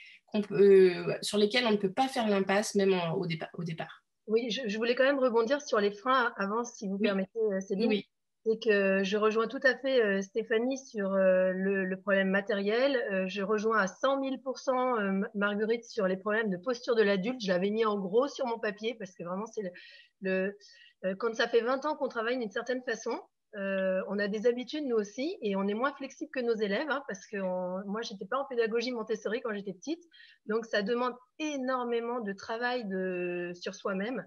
Speaker 1: sur lesquels on ne peut pas faire l'impasse, même au départ?
Speaker 5: Oui, je voulais quand même rebondir sur les freins avant, si vous permettez, Céline.
Speaker 1: Oui.
Speaker 5: C'est que je rejoins tout à fait Stéphanie sur le problème matériel. Je rejoins à 100 000% Marguerite sur les problèmes de posture de l'adulte. Je l'avais mis en gros sur mon papier parce que vraiment, c'est quand ça fait 20 ans qu'on travaille d'une certaine façon, on a des habitudes nous aussi et on est moins flexible que nos élèves, hein, parce que moi, j'étais pas en pédagogie Montessori quand j'étais petite. Donc, ça demande énormément de travail sur soi-même.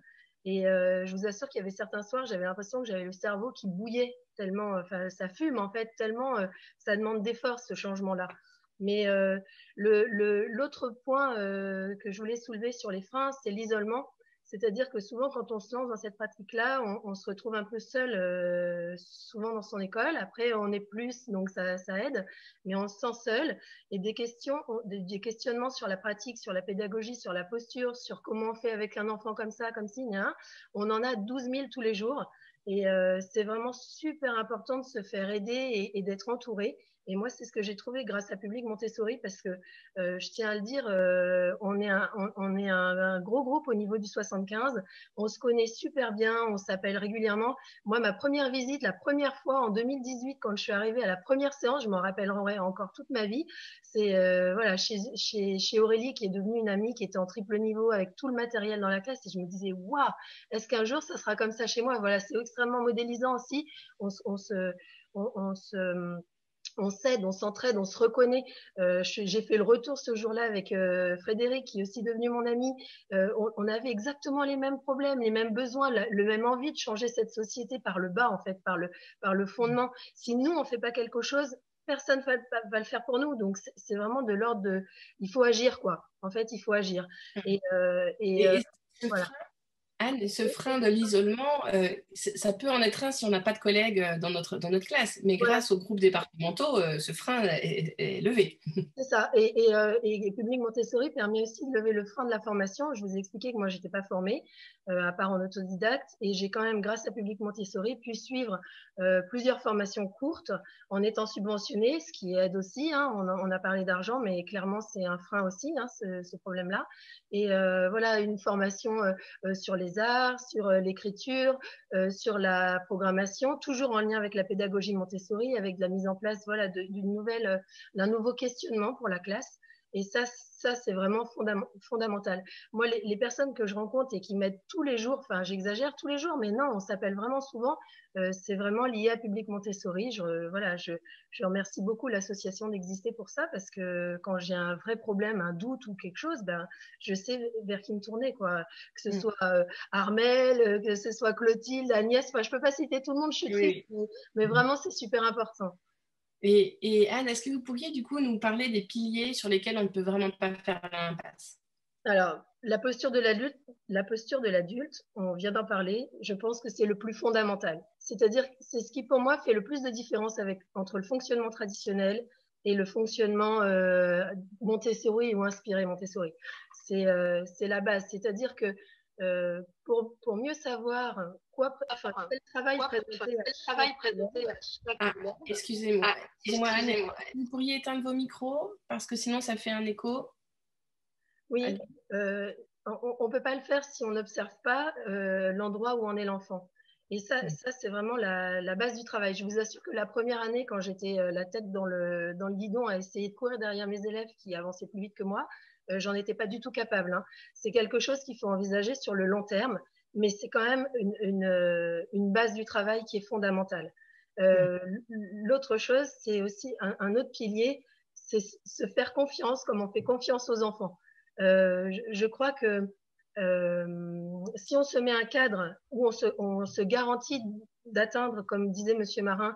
Speaker 5: Et je vous assure qu'il y avait certains soirs, j'avais l'impression que j'avais le cerveau qui bouillait tellement, enfin, ça fume en fait, tellement ça demande d'efforts ce changement-là. Mais l'autre point que je voulais soulever sur les freins, c'est l'isolement. C'est-à-dire que souvent, quand on se lance dans cette pratique-là, on se retrouve un peu seul, souvent dans son école. Après, on est plus, donc ça aide, mais on se sent seul. Et des questionnements sur la pratique, sur la pédagogie, sur la posture, sur comment on fait avec un enfant comme ça, comme ci, hein, on en a 12 000 tous les jours. Et c'est vraiment super important de se faire aider et d'être entouré. Et moi, c'est ce que j'ai trouvé grâce à Public Montessori, parce que je tiens à le dire, on est un gros groupe au niveau du 75. On se connaît super bien, on s'appelle régulièrement. Moi, ma première visite, la première fois en 2018, quand je suis arrivée à la première séance, je m'en rappellerai encore toute ma vie. C'est voilà, chez Aurélie, qui est devenue une amie, qui était en triple niveau avec tout le matériel dans la classe. Et je me disais, waouh, est-ce qu'un jour ça sera comme ça chez moi? Voilà, c'est extrêmement modélisant aussi. On s'aide, on s'entraide, on se reconnaît. J'ai fait le retour ce jour-là avec Frédéric, qui est aussi devenu mon ami. On avait exactement les mêmes problèmes, les mêmes besoins, le même envie de changer cette société par le bas, en fait, par le fondement. Si nous, on fait pas quelque chose, personne va le faire pour nous. Donc, c'est vraiment de l'ordre de... Il faut agir, quoi. En fait, il faut agir.
Speaker 1: Et
Speaker 5: voilà.
Speaker 1: Anne, ce frein de l'isolement, ça peut en être un si on n'a pas de collègues dans notre classe, mais grâce aux groupes départementaux, ce frein est levé.
Speaker 5: C'est ça. Et Public Montessori permet aussi de lever le frein de la formation. Je vous ai expliqué que moi, j'étais pas formée, à part en autodidacte, et j'ai quand même, grâce à Public Montessori, pu suivre plusieurs formations courtes en étant subventionnée, ce qui aide aussi, hein. On a parlé d'argent, mais clairement, c'est un frein aussi, hein, ce problème-là. Et voilà, une formation sur les arts, sur l'écriture, sur la programmation, toujours en lien avec la pédagogie Montessori, avec la mise en place, voilà, d'un nouveau questionnement pour la classe. Et ça c'est vraiment fondamental. Moi, les personnes que je rencontre et qui m'aident tous les jours, enfin, j'exagère tous les jours, mais non, on s'appelle vraiment souvent, c'est vraiment lié à Public Montessori. Je remercie beaucoup l'association d'exister pour ça, parce que quand j'ai un vrai problème, un doute ou quelque chose, ben, je sais vers qui me tourner, quoi. Que ce soit Armel, que ce soit Clotilde, Agnès, enfin, je peux pas citer tout le monde, je suis triste, mais vraiment, c'est super important.
Speaker 1: Et Anne, est-ce que vous pourriez du coup nous parler des piliers sur lesquels on ne peut vraiment pas faire l'impasse?
Speaker 5: Alors, la posture de l'adulte, on vient d'en parler, je pense que c'est le plus fondamental. C'est-à-dire que c'est ce qui, pour moi, fait le plus de différence entre le fonctionnement traditionnel et le fonctionnement Montessori ou inspiré Montessori. C'est la base. C'est-à-dire que pour mieux savoir quel travail présenter à chaque élève.
Speaker 1: Excusez-moi, Anne, vous pourriez éteindre vos micros parce que sinon ça fait un écho.
Speaker 5: Oui, on ne peut pas le faire si on n'observe pas l'endroit où en est l'enfant. Et ça c'est vraiment la base du travail. Je vous assure que la première année, quand j'étais la tête dans le guidon à essayer de courir derrière mes élèves qui avançaient plus vite que moi, j'en étais pas du tout capable. Hein. C'est quelque chose qu'il faut envisager sur le long terme, mais c'est quand même une base du travail qui est fondamentale. L'autre chose, c'est aussi un autre pilier, c'est se faire confiance comme on fait confiance aux enfants. Je crois que si on se met un cadre où on se garantit d'atteindre, comme disait Monsieur Marin,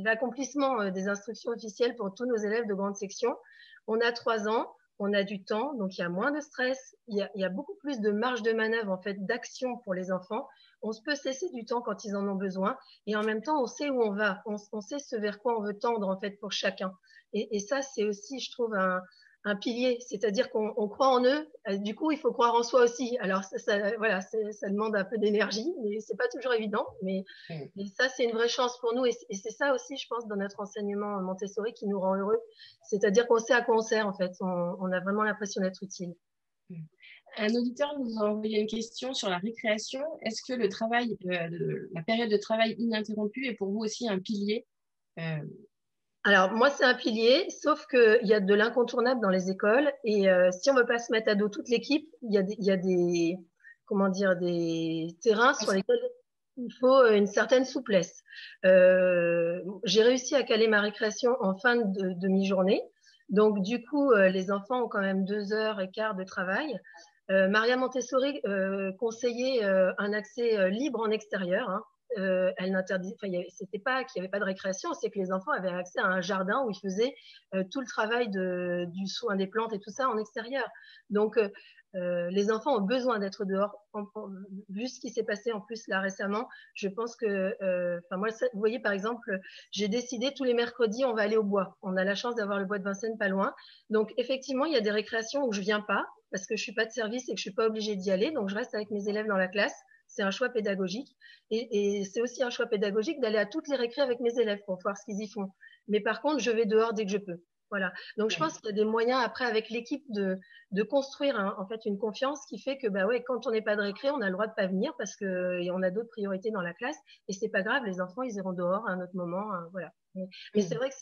Speaker 5: l'accomplissement des instructions officielles pour tous nos élèves de grande section, on a 3 ans, on a du temps, donc il y a moins de stress, il y a beaucoup plus de marge de manœuvre, en fait, d'action pour les enfants. On peut se laisser du temps quand ils en ont besoin, et en même temps, on sait où on va, on sait ce vers quoi on veut tendre, en fait, pour chacun. Et ça, c'est aussi, je trouve, un pilier, c'est-à-dire qu'on croit en eux, du coup il faut croire en soi aussi. Alors voilà, ça demande un peu d'énergie, mais c'est pas toujours évident, mais ça c'est une vraie chance pour nous, et c'est ça aussi, je pense, dans notre enseignement Montessori qui nous rend heureux, c'est-à-dire qu'on sait à quoi on sert, en fait, on a vraiment l'impression d'être utile.
Speaker 1: Un auditeur nous a envoyé une question sur la récréation. Est-ce que le travail, la période de travail ininterrompue est pour vous aussi un pilier?
Speaker 5: Alors, moi, c'est un pilier, sauf qu'il y a de l'incontournable dans les écoles. Et si on ne veut pas se mettre à dos toute l'équipe, il y a des terrains sur lesquels il faut une certaine souplesse. J'ai réussi à caler ma récréation en fin de demi-journée. Donc, du coup, les enfants ont quand même 2h15 de travail. Maria Montessori conseillait un accès libre en extérieur, hein. Elle n'interdit, c'était pas qu'il n'y avait pas de récréation, c'est que les enfants avaient accès à un jardin où ils faisaient tout le travail du soin des plantes et tout ça en extérieur. Donc, les enfants ont besoin d'être dehors. Vu ce qui s'est passé en plus là récemment, je pense que, moi, vous voyez, par exemple, j'ai décidé tous les mercredis, on va aller au bois. On a la chance d'avoir le bois de Vincennes pas loin. Donc, effectivement, il y a des récréations où je viens pas parce que je suis pas de service et que je suis pas obligée d'y aller. Donc, je reste avec mes élèves dans la classe. C'est un choix pédagogique. Et c'est aussi un choix pédagogique d'aller à toutes les récré avec mes élèves pour voir ce qu'ils y font. Mais par contre, je vais dehors dès que je peux. Voilà. Donc, je pense qu'il y a des moyens après avec l'équipe de construire en fait une confiance qui fait que quand on n'est pas de récré, on a le droit de pas venir parce qu'on a d'autres priorités dans la classe et c'est pas grave, les enfants ils iront dehors à un autre moment. Voilà. Mais c'est vrai que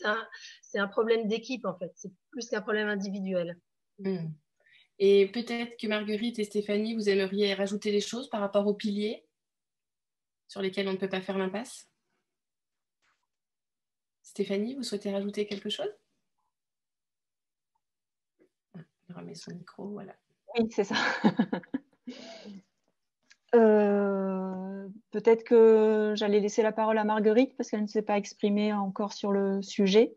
Speaker 5: c'est un problème d'équipe en fait, c'est plus qu'un problème individuel.
Speaker 1: Et peut-être que Marguerite et Stéphanie, vous aimeriez rajouter des choses par rapport aux piliers sur lesquels on ne peut pas faire l'impasse. Stéphanie, vous souhaitez rajouter quelque chose? Il remet son micro, voilà.
Speaker 4: Oui, c'est ça. Peut-être que j'allais laisser la parole à Marguerite parce qu'elle ne s'est pas exprimée encore sur le sujet.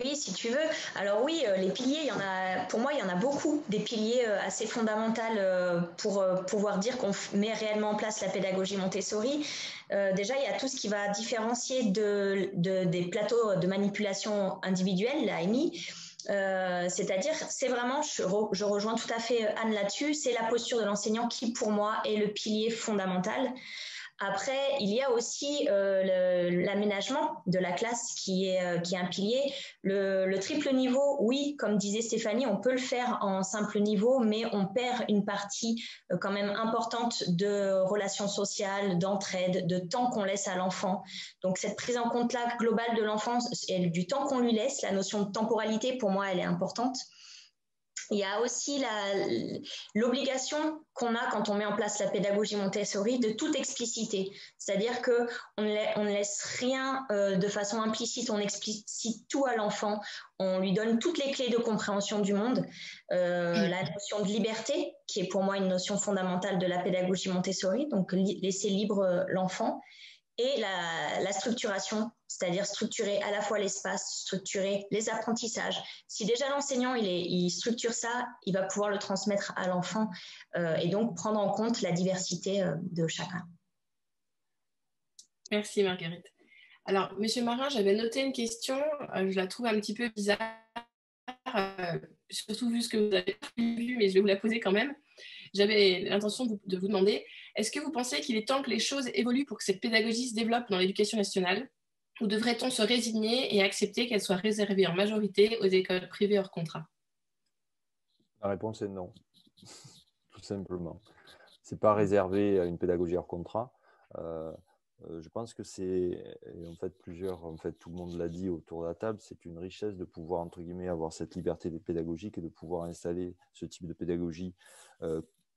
Speaker 6: Oui, si tu veux. Alors oui, les piliers, pour moi, il y en a beaucoup, des piliers assez fondamentaux pour pouvoir dire qu'on met réellement en place la pédagogie Montessori. Déjà, il y a tout ce qui va différencier des plateaux de manipulation individuelle, la AMI. C'est-à-dire, c'est vraiment, je rejoins tout à fait Anne là-dessus, c'est la posture de l'enseignant qui, pour moi, est le pilier fondamental. Après, il y a aussi l'aménagement de la classe qui est un pilier. Le triple niveau, oui, comme disait Stéphanie, on peut le faire en simple niveau, mais on perd une partie quand même importante de relations sociales, d'entraide, de temps qu'on laisse à l'enfant. Donc, cette prise en compte-là globale de l'enfant et du temps qu'on lui laisse, la notion de temporalité, pour moi, elle est importante. Il y a aussi l'obligation qu'on a quand on met en place la pédagogie Montessori de toute expliciter. C'est-à-dire qu'on ne laisse rien de façon implicite, on explicite tout à l'enfant, on lui donne toutes les clés de compréhension du monde. La notion de liberté, qui est pour moi une notion fondamentale de la pédagogie Montessori, donc laisser libre l'enfant. et la structuration, c'est-à-dire structurer à la fois l'espace, structurer les apprentissages. Si déjà l'enseignant il structure ça, il va pouvoir le transmettre à l'enfant et donc prendre en compte la diversité de chacun.
Speaker 1: Merci Marguerite. Alors, Monsieur Marin, j'avais noté une question, je la trouve un petit peu bizarre, surtout vu ce que vous avez vu, mais je vais vous la poser quand même. J'avais l'intention de vous demander, est-ce que vous pensez qu'il est temps que les choses évoluent pour que cette pédagogie se développe dans l'éducation nationale, ou devrait-on se résigner et accepter qu'elle soit réservée en majorité aux écoles privées hors contrat?
Speaker 3: La réponse est non, tout simplement. Ce n'est pas réservé à une pédagogie hors contrat. Je pense que c'est, en fait, tout le monde l'a dit autour de la table, c'est une richesse de pouvoir, entre guillemets, avoir cette liberté pédagogique et de pouvoir installer ce type de pédagogie,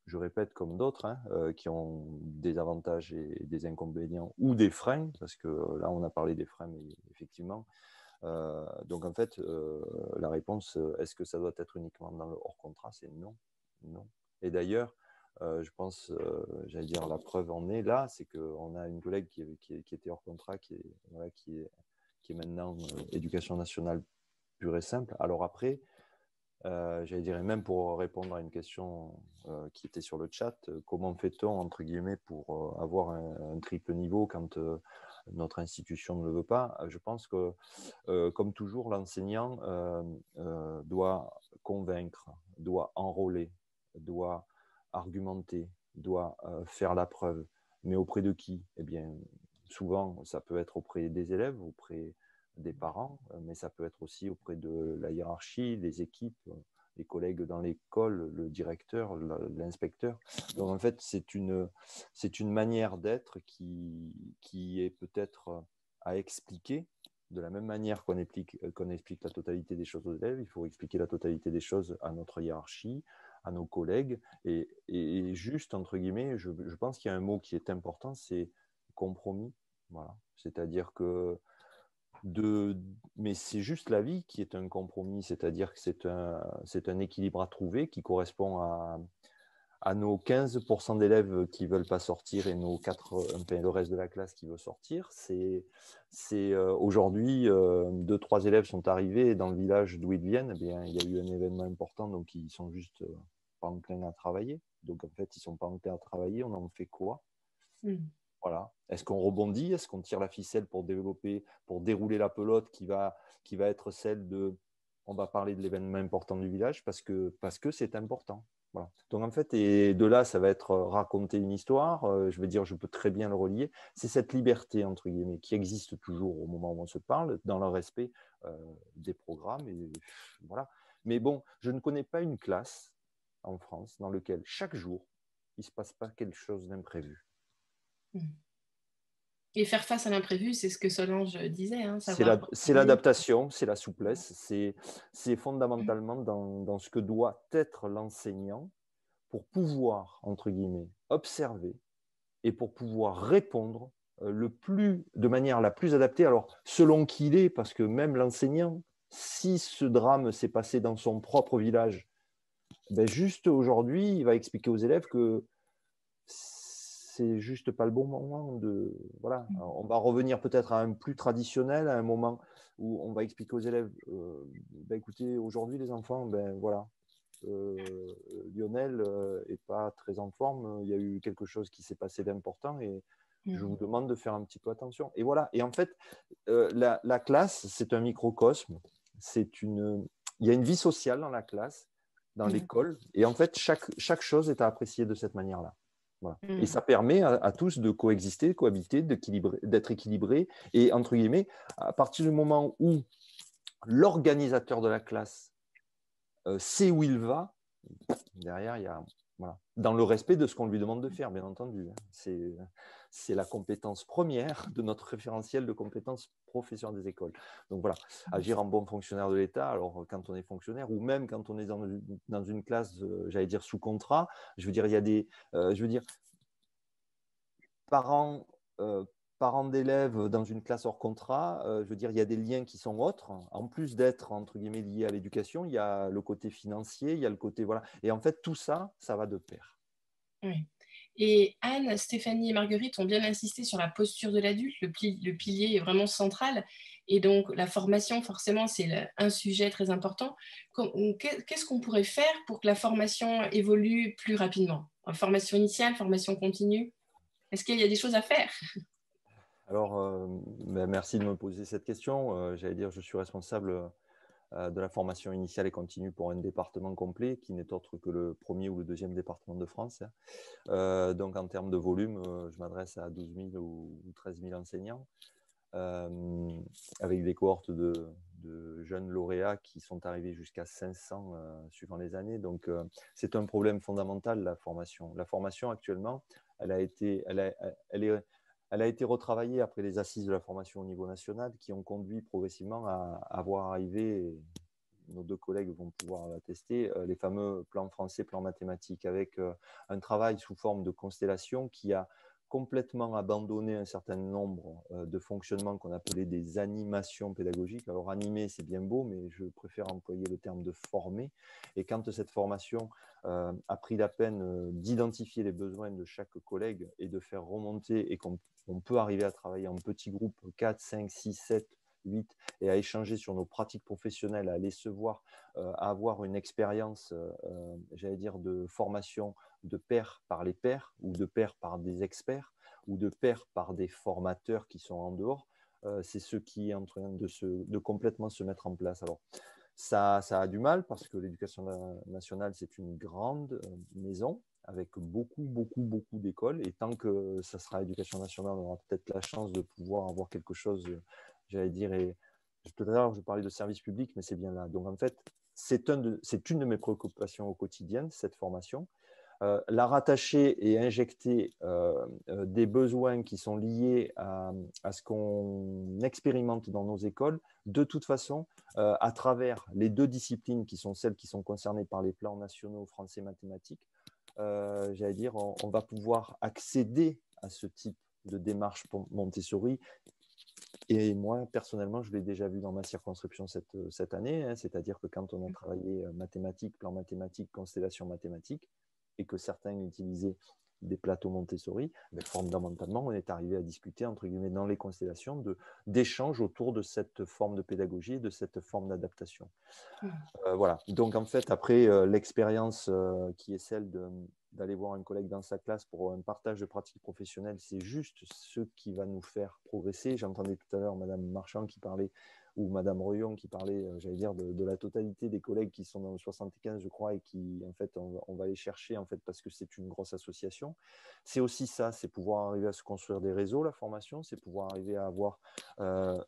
Speaker 3: je répète, comme d'autres, qui ont des avantages et des inconvénients ou des freins, parce que là, on a parlé des freins, mais effectivement. Donc, en fait, la réponse, est-ce que ça doit être uniquement dans le hors contrat? C'est non. Non. Et d'ailleurs, je pense, j'allais dire, la preuve en est là, c'est qu'on a une collègue qui était hors contrat, qui est maintenant éducation nationale pure et simple. Alors après, j'allais dire, et même pour répondre à une question qui était sur le chat, comment fait-on, entre guillemets, pour avoir un triple niveau quand notre institution ne le veut pas? Je pense que, comme toujours, l'enseignant doit convaincre, doit enrôler, doit argumenter, doit faire la preuve. Mais auprès de qui? Eh bien, souvent, ça peut être auprès des élèves, auprès des parents, mais ça peut être aussi auprès de la hiérarchie, les équipes, les collègues dans l'école, le directeur, l'inspecteur. Donc, en fait, c'est une manière d'être qui est peut-être à expliquer. De la même manière qu'on explique la totalité des choses aux élèves, il faut expliquer la totalité des choses à notre hiérarchie, à nos collègues. Et juste, entre guillemets, je pense qu'il y a un mot qui est important, c'est compromis. Voilà. C'est-à-dire que mais c'est juste la vie qui est un compromis, c'est-à-dire que c'est un équilibre à trouver qui correspond à nos 15% d'élèves qui ne veulent pas sortir et le reste de la classe qui veut sortir. Aujourd'hui, 2-3 élèves sont arrivés dans le village d'où ils viennent. Eh bien, il y a eu un événement important, donc ils sont juste pas enclins à travailler. Donc en fait, ils ne sont pas enclins à travailler. On en fait quoi? Voilà. Est-ce qu'on rebondit? Est-ce qu'on tire la ficelle pour dérouler la pelote qui va être celle de… On va parler de l'événement important du village parce que c'est important. Voilà. Donc, en fait, et de là, ça va être raconter une histoire. Je veux dire, je peux très bien le relier. C'est cette liberté, entre guillemets, qui existe toujours au moment où on se parle, dans le respect des programmes. Et, voilà. Mais bon, je ne connais pas une classe en France dans laquelle chaque jour, il ne se passe pas quelque chose d'imprévu.
Speaker 1: Et faire face à l'imprévu, c'est ce que Solange disait. Hein,
Speaker 3: c'est l'adaptation, c'est la souplesse, c'est fondamentalement dans ce que doit être l'enseignant pour pouvoir, entre guillemets, observer et pour pouvoir répondre de manière la plus adaptée. Alors, selon qui il est, parce que même l'enseignant, si ce drame s'est passé dans son propre village, ben juste aujourd'hui, il va expliquer aux élèves que c'est juste pas le bon moment de… Voilà. Alors, on va revenir peut-être à un plus traditionnel, à un moment où on va expliquer aux élèves ben écoutez, aujourd'hui les enfants, ben voilà, Lionel est pas très en forme, il y a eu quelque chose qui s'est passé d'important et je vous demande de faire un petit peu attention. Et voilà. Et en fait, la classe, c'est un microcosme, il y a une vie sociale dans la classe, dans l'école, et en fait, chaque chose est à apprécier de cette manière-là. Voilà. Et ça permet à tous de coexister, cohabiter, d'être équilibrés. Et entre guillemets, à partir du moment où l'organisateur de la classe sait où il va, derrière, il y a… Voilà. Dans le respect de ce qu'on lui demande de faire, bien entendu. C'est la compétence première de notre référentiel de compétences professionnelles des écoles. Donc voilà, agir en bon fonctionnaire de l'État, alors quand on est fonctionnaire, ou même quand on est dans une classe, j'allais dire sous contrat, je veux dire, il y a des… parents d'élèves dans une classe hors contrat, je veux dire, il y a des liens qui sont autres. En plus d'être, entre guillemets, liés à l'éducation, il y a le côté financier, il y a le côté… Voilà. Et en fait, tout ça, ça va de pair.
Speaker 1: Oui. Et Anne, Stéphanie et Marguerite ont bien insisté sur la posture de l'adulte. Le pilier est vraiment central. Et donc, la formation, forcément, c'est un sujet très important. Qu'est-ce qu'on pourrait faire pour que la formation évolue plus rapidement? Formation initiale, formation continue? Est-ce qu'il y a des choses à faire?
Speaker 3: Alors, merci de me poser cette question. J'allais dire, je suis responsable de la formation initiale et continue pour un département complet qui n'est autre que le premier ou le deuxième département de France. Donc, en termes de volume, je m'adresse à 12 000 ou 13 000 enseignants avec des cohortes de jeunes lauréats qui sont arrivés jusqu'à 500 suivant les années. Donc, c'est un problème fondamental, la formation. La formation, actuellement, elle a été retravaillée après les assises de la formation au niveau national qui ont conduit progressivement à voir arriver, nos deux collègues vont pouvoir l'attester, les fameux plans français, plans mathématiques, avec un travail sous forme de constellation qui a complètement abandonné un certain nombre de fonctionnements qu'on appelait des animations pédagogiques. Alors, animer, c'est bien beau, mais je préfère employer le terme de former. Et quand cette formation a pris la peine d'identifier les besoins de chaque collègue et de faire remonter, et qu'on peut arriver à travailler en petits groupes, 4, 5, 6, 7, 8, et à échanger sur nos pratiques professionnelles, à aller se voir, à avoir une expérience, j'allais dire, de formation de pairs par les pairs, ou de pairs par des experts, ou de pairs par des formateurs qui sont en dehors. C'est ce qui est en train de complètement se mettre en place. Alors, ça a du mal parce que l'éducation nationale, c'est une grande maison avec beaucoup d'écoles. Et tant que ça sera l'éducation nationale, on aura peut-être la chance de pouvoir avoir quelque chose, j'allais dire, et tout à l'heure, je parlais de service public, mais c'est bien là. Donc, en fait, c'est une de mes préoccupations au quotidien, cette formation. La rattacher et injecter des besoins qui sont liés à ce qu'on expérimente dans nos écoles, de toute façon, à travers les deux disciplines qui sont celles qui sont concernées par les plans nationaux français mathématiques, j'allais dire, on va pouvoir accéder à ce type de démarche Montessori. Et moi, personnellement, je l'ai déjà vu dans ma circonscription cette année, hein, c'est-à-dire que quand on a travaillé mathématiques, plan mathématiques, constellation mathématiques, et que certains utilisaient des plateaux Montessori, mais fondamentalement, on est arrivé à discuter, entre guillemets, dans les constellations, d'échanges autour de cette forme de pédagogie, de cette forme d'adaptation. Voilà. Donc, en fait, après, l'expérience qui est celle d'aller voir un collègue dans sa classe pour un partage de pratiques professionnelles, c'est juste ce qui va nous faire progresser. J'entendais tout à l'heure Madame Marchand qui parlait, ou Madame Royon qui parlait, j'allais dire, de la totalité des collègues qui sont dans le 75, je crois, et qui, en fait, on va les chercher, en fait, parce que c'est une grosse association. C'est aussi ça, c'est pouvoir arriver à se construire des réseaux, la formation, c'est pouvoir arriver à avoir,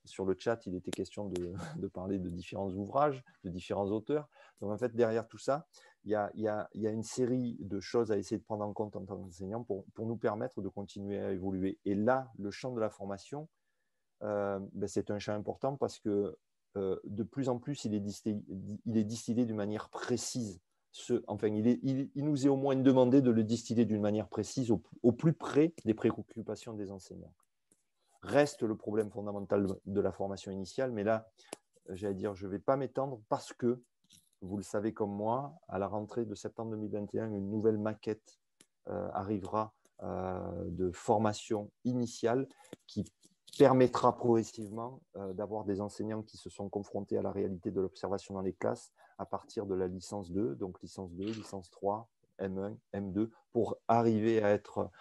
Speaker 3: sur le chat, il était question de parler de différents ouvrages, de différents auteurs. Donc, en fait, derrière tout ça, il y a une série de choses à essayer de prendre en compte en tant qu'enseignant pour nous permettre de continuer à évoluer. Et là, le champ de la formation, c'est un champ important parce que de plus en plus, il est distillé d'une manière précise. Il nous est au moins demandé de le distiller d'une manière précise au plus près des préoccupations des enseignants. Reste le problème fondamental de la formation initiale, mais là, j'allais dire, je ne vais pas m'étendre parce que, vous le savez comme moi, à la rentrée de septembre 2021, une nouvelle maquette arrivera de formation initiale qui permettra progressivement d'avoir des enseignants qui se sont confrontés à la réalité de l'observation dans les classes à partir de la licence 2, donc licence 2, licence 3, M1, M2, pour arriver à être,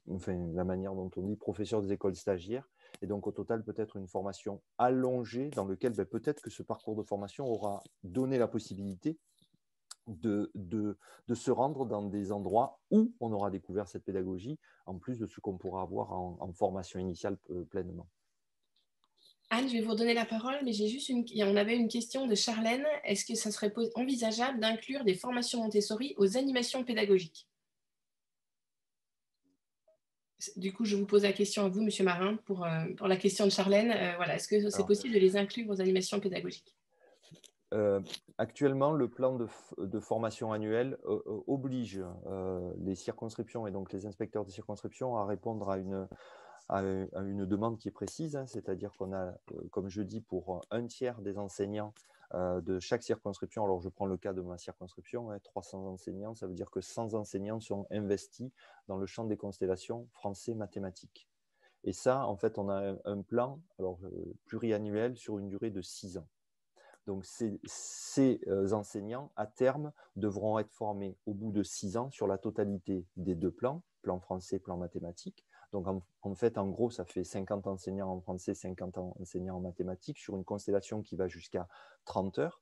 Speaker 3: la manière dont on dit, professeur des écoles stagiaires. Et donc, au total, peut-être une formation allongée dans laquelle peut-être que ce parcours de formation aura donné la possibilité de se rendre dans des endroits où on aura découvert cette pédagogie, en plus de ce qu'on pourra avoir en formation initiale pleinement.
Speaker 1: Anne, je vais vous redonner la parole, mais on avait une question de Charlène. Est-ce que ça serait envisageable d'inclure des formations Montessori aux animations pédagogiques? Du coup, je vous pose la question à vous, Monsieur Marin, pour la question de Charlène. Est-ce que c'est possible de les inclure aux animations pédagogiques?
Speaker 3: Actuellement, le plan de formation annuelle oblige les circonscriptions et donc les inspecteurs de circonscription à répondre à une demande qui est précise, hein, c'est-à-dire qu'on a, comme je dis, pour un tiers des enseignants, de chaque circonscription. Alors, je prends le cas de ma circonscription, 300 enseignants, ça veut dire que 100 enseignants sont investis dans le champ des constellations français-mathématiques. Et ça, en fait, on a un plan pluriannuel sur une durée de 6 ans. Donc, ces enseignants, à terme, devront être formés au bout de 6 ans sur la totalité des 2 plans, plan français, plan mathématiques. Donc, en fait, en gros, ça fait 50 enseignants en français, 50 enseignants en mathématiques sur une constellation qui va jusqu'à 30 heures.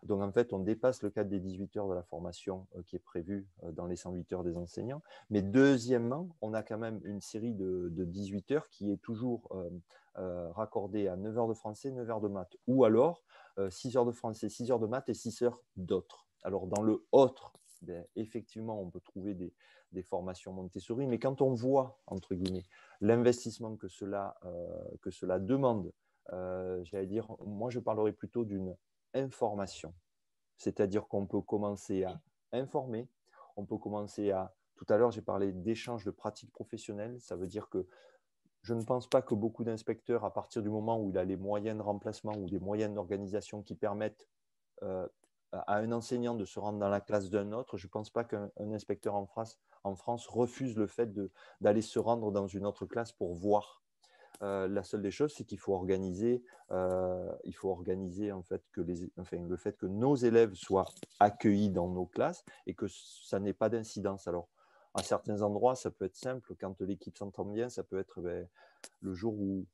Speaker 3: Donc, en fait, on dépasse le cadre des 18 heures de la formation qui est prévue dans les 108 heures des enseignants. Mais deuxièmement, on a quand même une série de 18 heures qui est toujours raccordée à 9 heures de français, 9 heures de maths. Ou alors, 6 heures de français, 6 heures de maths et 6 heures d'autres. Alors, dans le autre, effectivement, on peut trouver des formations Montessori, mais quand on voit, entre guillemets, l'investissement que cela demande, j'allais dire, moi, je parlerais plutôt d'une information. C'est-à-dire qu'on peut commencer à informer, on peut commencer à… Tout à l'heure, j'ai parlé d'échange de pratiques professionnelles. Ça veut dire que je ne pense pas que beaucoup d'inspecteurs, à partir du moment où il a les moyens de remplacement ou des moyens d'organisation qui permettent à un enseignant de se rendre dans la classe d'un autre, je ne pense pas qu'un inspecteur en France refuse le fait d'aller se rendre dans une autre classe pour voir. La seule des choses, c'est qu'il faut organiser, en fait le fait que nos élèves soient accueillis dans nos classes et que ça n'ait pas d'incidence. Alors, à certains endroits, ça peut être simple. Quand l'équipe s'entend bien, ça peut être le jour où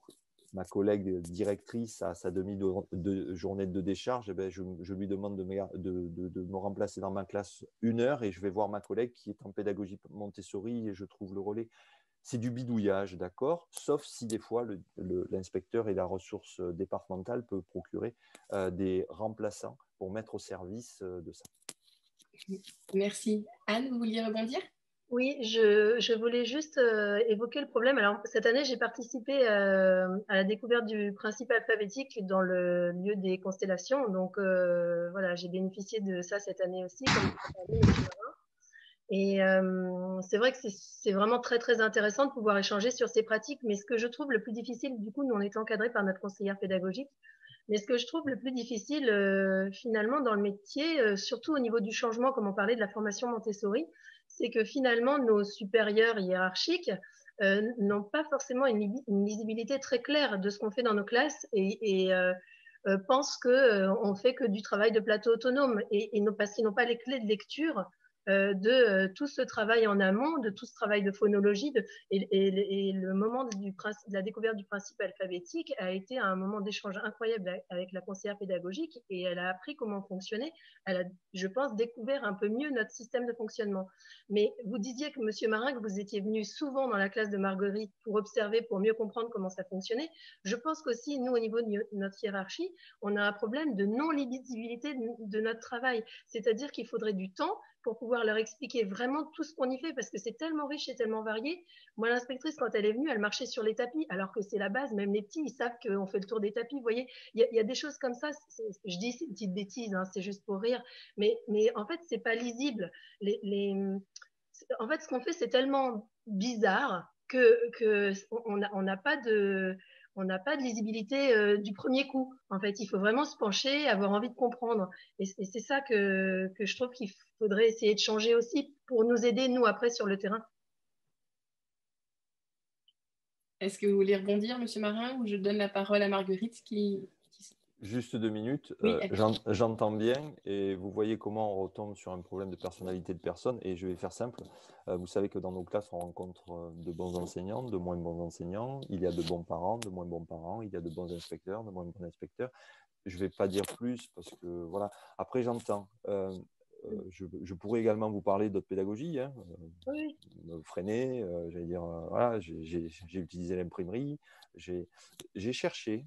Speaker 3: ma collègue directrice a sa demi-journée de décharge, je lui demande de me remplacer dans ma classe 1 heure et je vais voir ma collègue qui est en pédagogie Montessori et je trouve le relais. C'est du bidouillage, d'accord, sauf si des fois l'inspecteur et la ressource départementale peut procurer des remplaçants pour mettre au service de ça.
Speaker 1: Merci. Anne, vous vouliez rebondir ?
Speaker 5: Oui, je voulais juste évoquer le problème. Alors, cette année, j'ai participé à la découverte du principe alphabétique dans le lieu des constellations. Donc, voilà, j'ai bénéficié de ça cette année aussi, comme et c'est vrai que c'est vraiment très, très intéressant de pouvoir échanger sur ces pratiques. Mais ce que je trouve le plus difficile, du coup, nous, on est encadrés par notre conseillère pédagogique. Mais ce que je trouve le plus difficile, finalement, dans le métier, surtout au niveau du changement, comme on parlait de la formation Montessori, c'est que finalement, nos supérieurs hiérarchiques n'ont pas forcément une lisibilité très claire de ce qu'on fait dans nos classes et pensent qu'on fait que du travail de plateau autonome parce qu'ils n'ont pas les clés de lecture de tout ce travail en amont, de tout ce travail de phonologie, et le moment de la découverte du principe alphabétique a été un moment d'échange incroyable avec la conseillère pédagogique et elle a appris comment fonctionner. Elle a, je pense, découvert un peu mieux notre système de fonctionnement. Mais vous disiez que Monsieur Marin, que vous étiez venu souvent dans la classe de Marguerite pour observer, pour mieux comprendre comment ça fonctionnait. Je pense qu'aussi, nous, au niveau de notre hiérarchie, on a un problème de non-lisibilité de notre travail. C'est-à-dire qu'il faudrait du temps pour pouvoir leur expliquer vraiment tout ce qu'on y fait, parce que c'est tellement riche et tellement varié. Moi, l'inspectrice, quand elle est venue, elle marchait sur les tapis, alors que c'est la base. Même les petits, ils savent qu'on fait le tour des tapis. Vous voyez, il y a des choses comme ça. Je dis c'est une petite bêtise, hein, c'est juste pour rire. Mais en fait, c'est pas lisible. En fait, ce qu'on fait, c'est tellement bizarre que on n'a pas de lisibilité du premier coup. En fait, il faut vraiment se pencher, avoir envie de comprendre. Et c'est ça que je trouve qu'il faudrait essayer de changer aussi pour nous aider, nous, après, sur le terrain.
Speaker 1: Est-ce que vous voulez rebondir, Monsieur Marin, ou je donne la parole à Marguerite qui...
Speaker 3: Juste 2 minutes.
Speaker 1: Oui,
Speaker 3: j'entends bien et vous voyez comment on retombe sur un problème de personnalité de personne et je vais faire simple. Vous savez que dans nos classes, on rencontre de bons enseignants, de moins bons enseignants. Il y a de bons parents, de moins bons parents. Il y a de bons inspecteurs, de moins bons inspecteurs. Je ne vais pas dire plus parce que voilà. Après, j'entends. Je pourrais également vous parler d'autres pédagogies. Hein.
Speaker 5: Oui.
Speaker 3: Freiner, j'allais dire, voilà, j'ai utilisé l'imprimerie, j'ai cherché,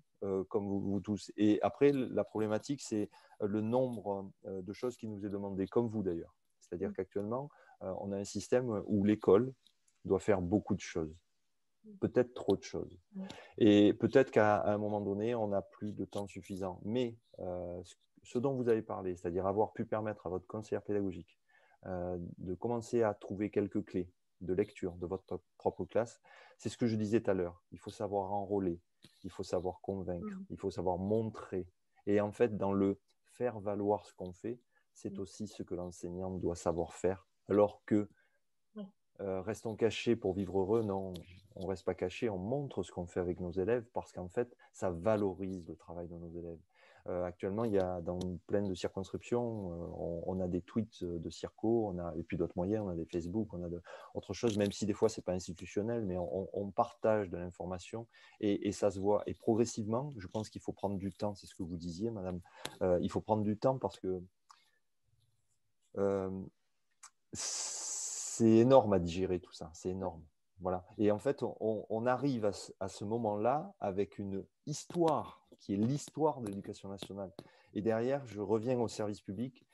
Speaker 3: comme vous tous. Et après, la problématique, c'est le nombre de choses qui nous est demandé, comme vous d'ailleurs. C'est-à-dire qu'actuellement, on a un système où l'école doit faire beaucoup de choses, peut-être trop de choses. Et peut-être qu'à un moment donné, on n'a plus de temps suffisant. Mais ce dont vous avez parlé, c'est-à-dire avoir pu permettre à votre conseillère pédagogique de commencer à trouver quelques clés de lecture de votre propre classe, c'est ce que je disais tout à l'heure. Il faut savoir enrôler, il faut savoir convaincre, il faut savoir montrer. Et en fait, dans le faire valoir ce qu'on fait, c'est aussi ce que l'enseignant doit savoir faire. Alors que restons cachés pour vivre heureux, non, on ne reste pas caché, on montre ce qu'on fait avec nos élèves parce qu'en fait, ça valorise le travail de nos élèves. Actuellement, il y a dans plein de circonscriptions, on a des tweets de circo, et puis d'autres moyens, on a des Facebook, on a autre chose, même si des fois, ce n'est pas institutionnel, mais on partage de l'information et ça se voit. Et progressivement, je pense qu'il faut prendre du temps, c'est ce que vous disiez, madame, il faut prendre du temps parce que c'est énorme à digérer tout ça, c'est énorme. Voilà. Et en fait, on arrive à ce moment-là avec une histoire qui est l'histoire de l'éducation nationale. Et derrière, je reviens au service public.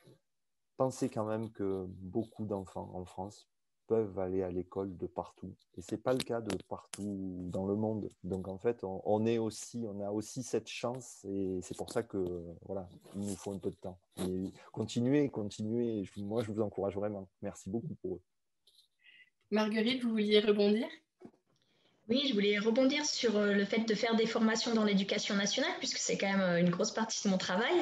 Speaker 3: Pensez quand même que beaucoup d'enfants en France peuvent aller à l'école de partout. Et ce n'est pas le cas de partout dans le monde. Donc en fait, on a aussi cette chance et c'est pour ça que voilà, il nous faut un peu de temps. Et continuez. Moi, je vous encourage vraiment. Merci beaucoup pour eux.
Speaker 1: Marguerite, vous vouliez rebondir ?
Speaker 6: Oui, je voulais rebondir sur le fait de faire des formations dans l'éducation nationale, puisque c'est quand même une grosse partie de mon travail.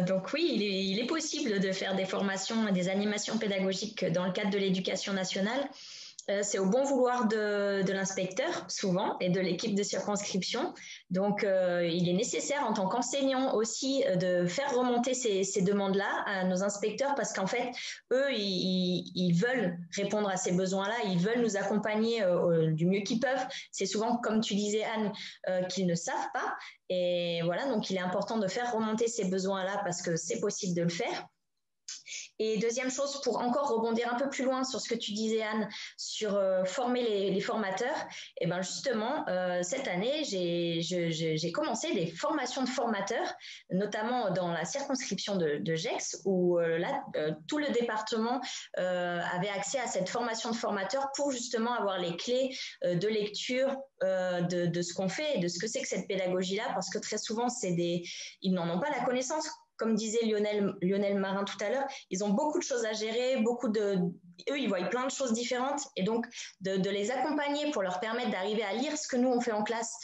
Speaker 6: Donc oui, il est possible de faire des formations et des animations pédagogiques dans le cadre de l'éducation nationale. C'est au bon vouloir de l'inspecteur, souvent, et de l'équipe de circonscription. Donc, il est nécessaire, en tant qu'enseignant aussi, de faire remonter ces demandes-là à nos inspecteurs parce qu'en fait, eux, ils veulent répondre à ces besoins-là, ils veulent nous accompagner du mieux qu'ils peuvent. C'est souvent, comme tu disais, Anne, qu'ils ne savent pas. Et voilà, donc il est important de faire remonter ces besoins-là parce que c'est possible de le faire. Et deuxième chose, pour encore rebondir un peu plus loin sur ce que tu disais, Anne, sur former les formateurs, et ben justement, cette année, j'ai commencé des formations de formateurs, notamment dans la circonscription de Gex, où là, tout le département avait accès à cette formation de formateurs pour justement avoir les clés de lecture de ce qu'on fait et de ce que c'est que cette pédagogie-là, parce que très souvent, ils n'en ont pas la connaissance. Comme disait Lionel Marin tout à l'heure, ils ont beaucoup de choses à gérer, eux, ils voient plein de choses différentes. Et donc, de les accompagner pour leur permettre d'arriver à lire ce que nous, on fait en classe,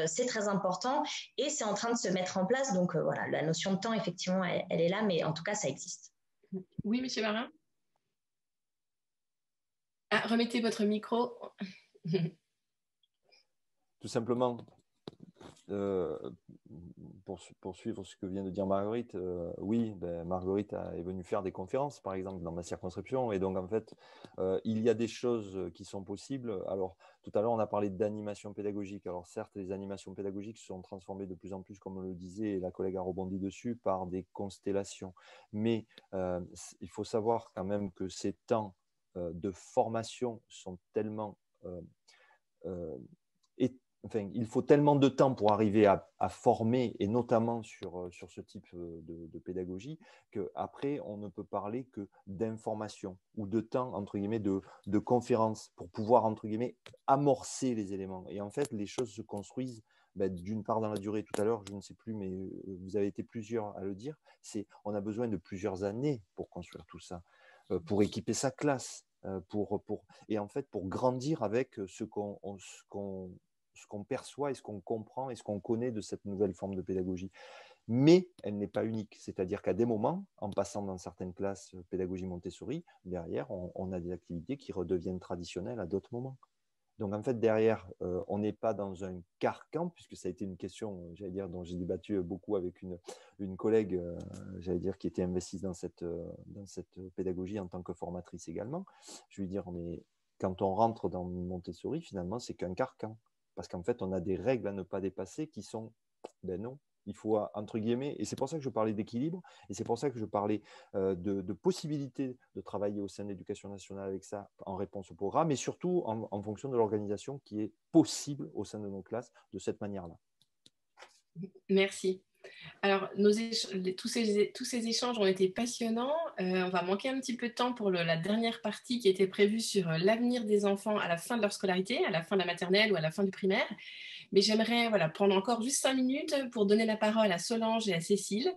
Speaker 6: c'est très important. Et c'est en train de se mettre en place. Donc, voilà, la notion de temps, effectivement, elle est là, mais en tout cas, ça existe.
Speaker 1: Oui, monsieur Marin ? Ah, remettez votre micro.
Speaker 3: Tout simplement, pour suivre ce que vient de dire Marguerite, oui, Marguerite est venue faire des conférences, par exemple, dans ma circonscription. Et donc, en fait, il y a des choses qui sont possibles. Alors, tout à l'heure, on a parlé d'animation pédagogique. Alors, certes, les animations pédagogiques sont transformées de plus en plus, comme on le disait, et la collègue a rebondi dessus, par des constellations. Mais il faut savoir quand même que ces temps de formation sont tellement il faut tellement de temps pour arriver à former, et notamment sur ce type de pédagogie, qu'après, on ne peut parler que d'information ou de temps, entre guillemets, de conférence pour pouvoir, entre guillemets, amorcer les éléments. Et en fait, les choses se construisent d'une part dans la durée. Tout à l'heure, je ne sais plus, mais vous avez été plusieurs à le dire, on a besoin de plusieurs années pour construire tout ça, pour équiper sa classe, et en fait, pour grandir avec ce qu'on perçoit et ce qu'on comprend et ce qu'on connaît de cette nouvelle forme de pédagogie. Mais elle n'est pas unique. C'est-à-dire qu'à des moments, en passant dans certaines classes pédagogie Montessori, derrière, on a des activités qui redeviennent traditionnelles à d'autres moments. Donc, en fait, derrière, on n'est pas dans un carcan, puisque ça a été une question, j'allais dire, dont j'ai débattu beaucoup avec une collègue, j'allais dire, qui était investie dans cette pédagogie en tant que formatrice également. Je lui dire, mais quand on rentre dans Montessori, finalement, c'est qu'un carcan. Parce qu'en fait, on a des règles à ne pas dépasser qui sont, non, il faut, entre guillemets, et c'est pour ça que je parlais d'équilibre, et c'est pour ça que je parlais de possibilité de travailler au sein de l'éducation nationale avec ça en réponse au programme, et surtout en fonction de l'organisation qui est possible au sein de nos classes de cette manière-là.
Speaker 1: Merci. Alors, tous ces échanges ont été passionnants. On va manquer un petit peu de temps pour la dernière partie qui était prévue sur l'avenir des enfants à la fin de leur scolarité, à la fin de la maternelle ou à la fin du primaire. Mais j'aimerais prendre encore juste 5 minutes pour donner la parole à Solange et à Cécile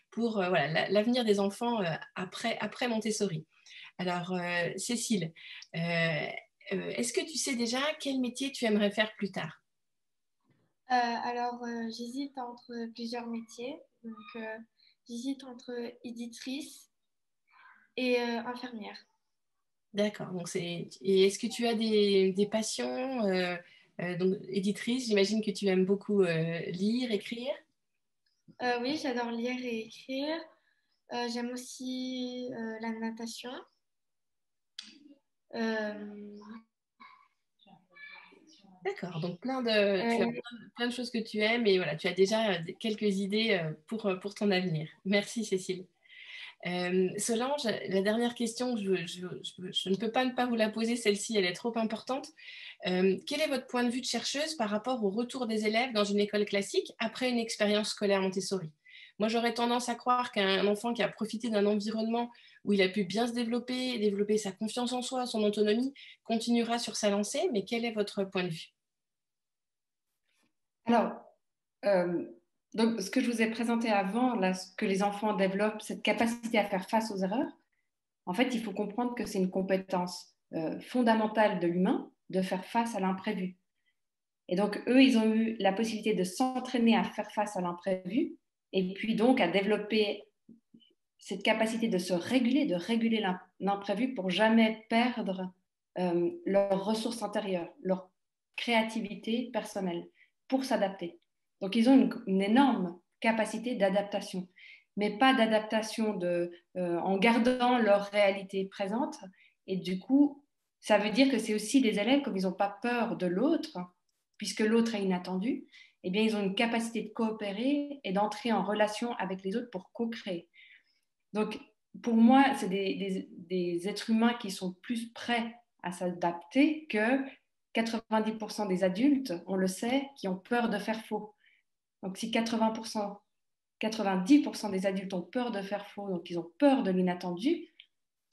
Speaker 1: pour l'avenir des enfants après Montessori. Alors, Cécile, est-ce que tu sais déjà quel métier tu aimerais faire plus tard ?
Speaker 7: Alors, j'hésite entre plusieurs métiers. Donc, j'hésite entre éditrice et infirmière.
Speaker 1: D'accord. Donc et est-ce que tu as des passions donc, éditrice, j'imagine que tu aimes beaucoup lire, écrire.
Speaker 7: Oui, j'adore lire et écrire. J'aime aussi la natation.
Speaker 1: D'accord, donc tu as plein de choses que tu aimes et voilà, tu as déjà quelques idées pour ton avenir. Merci Cécile. Solange, la dernière question, je ne peux pas ne pas vous la poser, celle-ci, elle est trop importante. Quel est votre point de vue de chercheuse par rapport au retour des élèves dans une école classique après une expérience scolaire Montessori? Moi, j'aurais tendance à croire qu'un enfant qui a profité d'un environnement où il a pu bien se développer sa confiance en soi, son autonomie, continuera sur sa lancée, mais quel est votre point de vue?
Speaker 2: Alors, donc, ce que je vous ai présenté avant, là, que les enfants développent cette capacité à faire face aux erreurs, en fait, il faut comprendre que c'est une compétence fondamentale de l'humain de faire face à l'imprévu. Et donc, eux, ils ont eu la possibilité de s'entraîner à faire face à l'imprévu et puis donc à développer cette capacité de se réguler, de réguler l'imprévu pour jamais perdre leurs ressources intérieures, leur créativité personnelle, pour s'adapter. Donc, ils ont une énorme capacité d'adaptation, mais pas d'adaptation en gardant leur réalité présente. Et du coup, ça veut dire que c'est aussi des élèves, comme ils n'ont pas peur de l'autre, puisque l'autre est inattendu, eh bien, ils ont une capacité de coopérer et d'entrer en relation avec les autres pour co-créer. Donc, pour moi, c'est des êtres humains qui sont plus prêts à s'adapter que 90% des adultes, on le sait, qui ont peur de faire faux. Donc, si 90% des adultes ont peur de faire faux, donc ils ont peur de l'inattendu,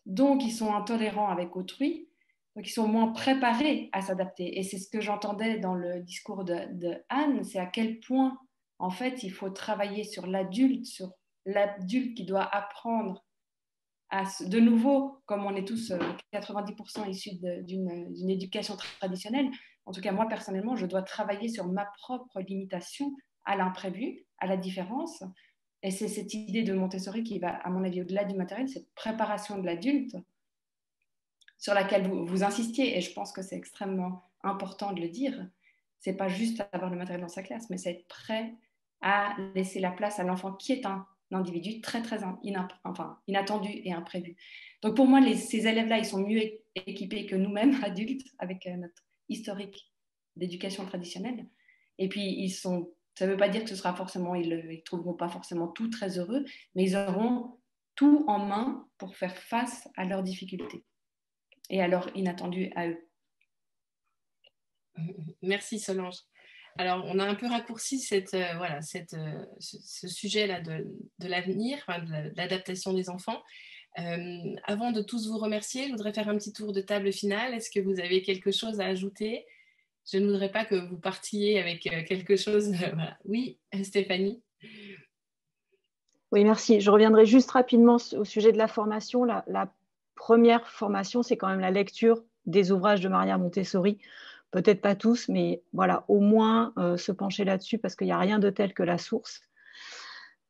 Speaker 2: donc ils sont intolérants avec autrui, donc ils sont moins préparés à s'adapter. Et c'est ce que j'entendais dans le discours de Anne, c'est à quel point, en fait, il faut travailler sur l'adulte qui doit apprendre de nouveau, comme on est tous 90% issus d'une éducation traditionnelle, en tout cas moi personnellement, je dois travailler sur ma propre limitation à l'imprévu, à la différence. Et c'est cette idée de Montessori qui va, à mon avis, au-delà du matériel, cette préparation de l'adulte sur laquelle vous insistiez, et je pense que c'est extrêmement important de le dire. C'est pas juste avoir le matériel dans sa classe, mais c'est être prêt à laisser la place à l'enfant qui est un individu très inattendu et imprévu. Donc pour moi, ces élèves-là, ils sont mieux équipés que nous-mêmes, adultes, avec notre historique d'éducation traditionnelle. Et puis, ça ne veut pas dire que ce sera forcément, ils ne trouveront pas forcément tout très heureux, mais ils auront tout en main pour faire face à leurs difficultés et à leur inattendu à eux.
Speaker 1: Merci Solange. Alors, on a un peu raccourci ce sujet-là de l'avenir, de l'adaptation des enfants. Avant de tous vous remercier, je voudrais faire un petit tour de table finale. Est-ce que vous avez quelque chose à ajouter? Je ne voudrais pas que vous partiez avec quelque chose. Voilà. Oui, Stéphanie?
Speaker 4: Oui, merci. Je reviendrai juste rapidement au sujet de la formation. La première formation, c'est quand même la lecture des ouvrages de Maria Montessori. Peut-être pas tous, mais voilà, au moins se pencher là-dessus parce qu'il n'y a rien de tel que la source.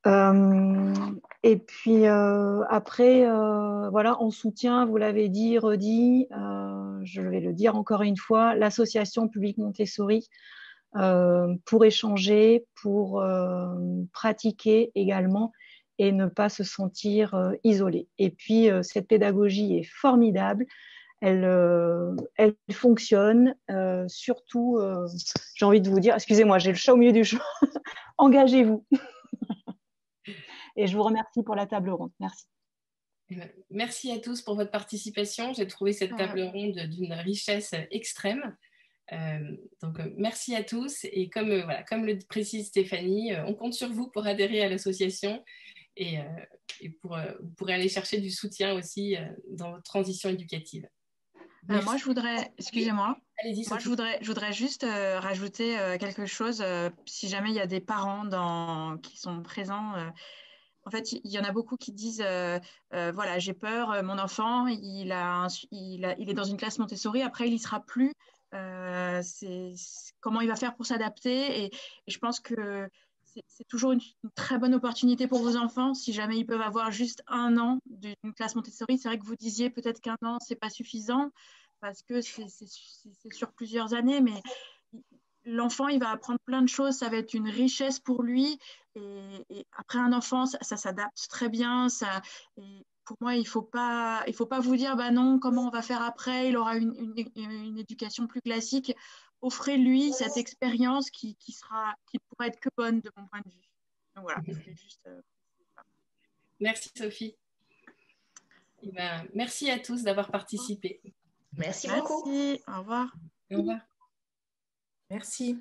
Speaker 4: Et puis après, voilà, en soutien, vous l'avez dit, redit, je vais le dire encore une fois, l'association publique Montessori pour échanger, pour pratiquer également et ne pas se sentir isolé. Et puis, cette pédagogie est formidable. Elle fonctionne, surtout, j'ai envie de vous dire, excusez-moi, j'ai le chat au milieu du champ, engagez-vous. Et je vous remercie pour la table ronde. Merci.
Speaker 1: Merci à tous pour votre participation. J'ai trouvé cette table ronde d'une richesse extrême. Donc, merci à tous. Et comme le précise Stéphanie, on compte sur vous pour adhérer à l'association et vous pourrez aller chercher du soutien aussi dans votre transition éducative.
Speaker 8: Moi, je voudrais, excusez-moi,
Speaker 1: allez-y,
Speaker 8: je voudrais juste rajouter quelque chose. Si jamais il y a des parents qui sont présents, en fait, il y en a beaucoup qui disent voilà, j'ai peur, mon enfant, il est dans une classe Montessori, après, il n'y sera plus. Comment il va faire pour s'adapter et je pense que c'est toujours une très bonne opportunité pour vos enfants, si jamais ils peuvent avoir juste 1 an d'une classe Montessori. C'est vrai que vous disiez peut-être qu'1 an, c'est pas suffisant, parce que c'est sur plusieurs années, mais l'enfant, il va apprendre plein de choses, ça va être une richesse pour lui. Et après un enfant, ça s'adapte très bien. Et pour moi, il faut pas vous dire, bah non, comment on va faire après? Il aura une éducation plus classique. Offrez-lui cette expérience qui pourra être que bonne de mon point de vue. Donc voilà, je voulais juste.
Speaker 1: Merci Sophie. Et ben, merci à tous d'avoir participé.
Speaker 6: Merci beaucoup.
Speaker 8: Merci, au revoir.
Speaker 1: Au revoir.
Speaker 9: Merci.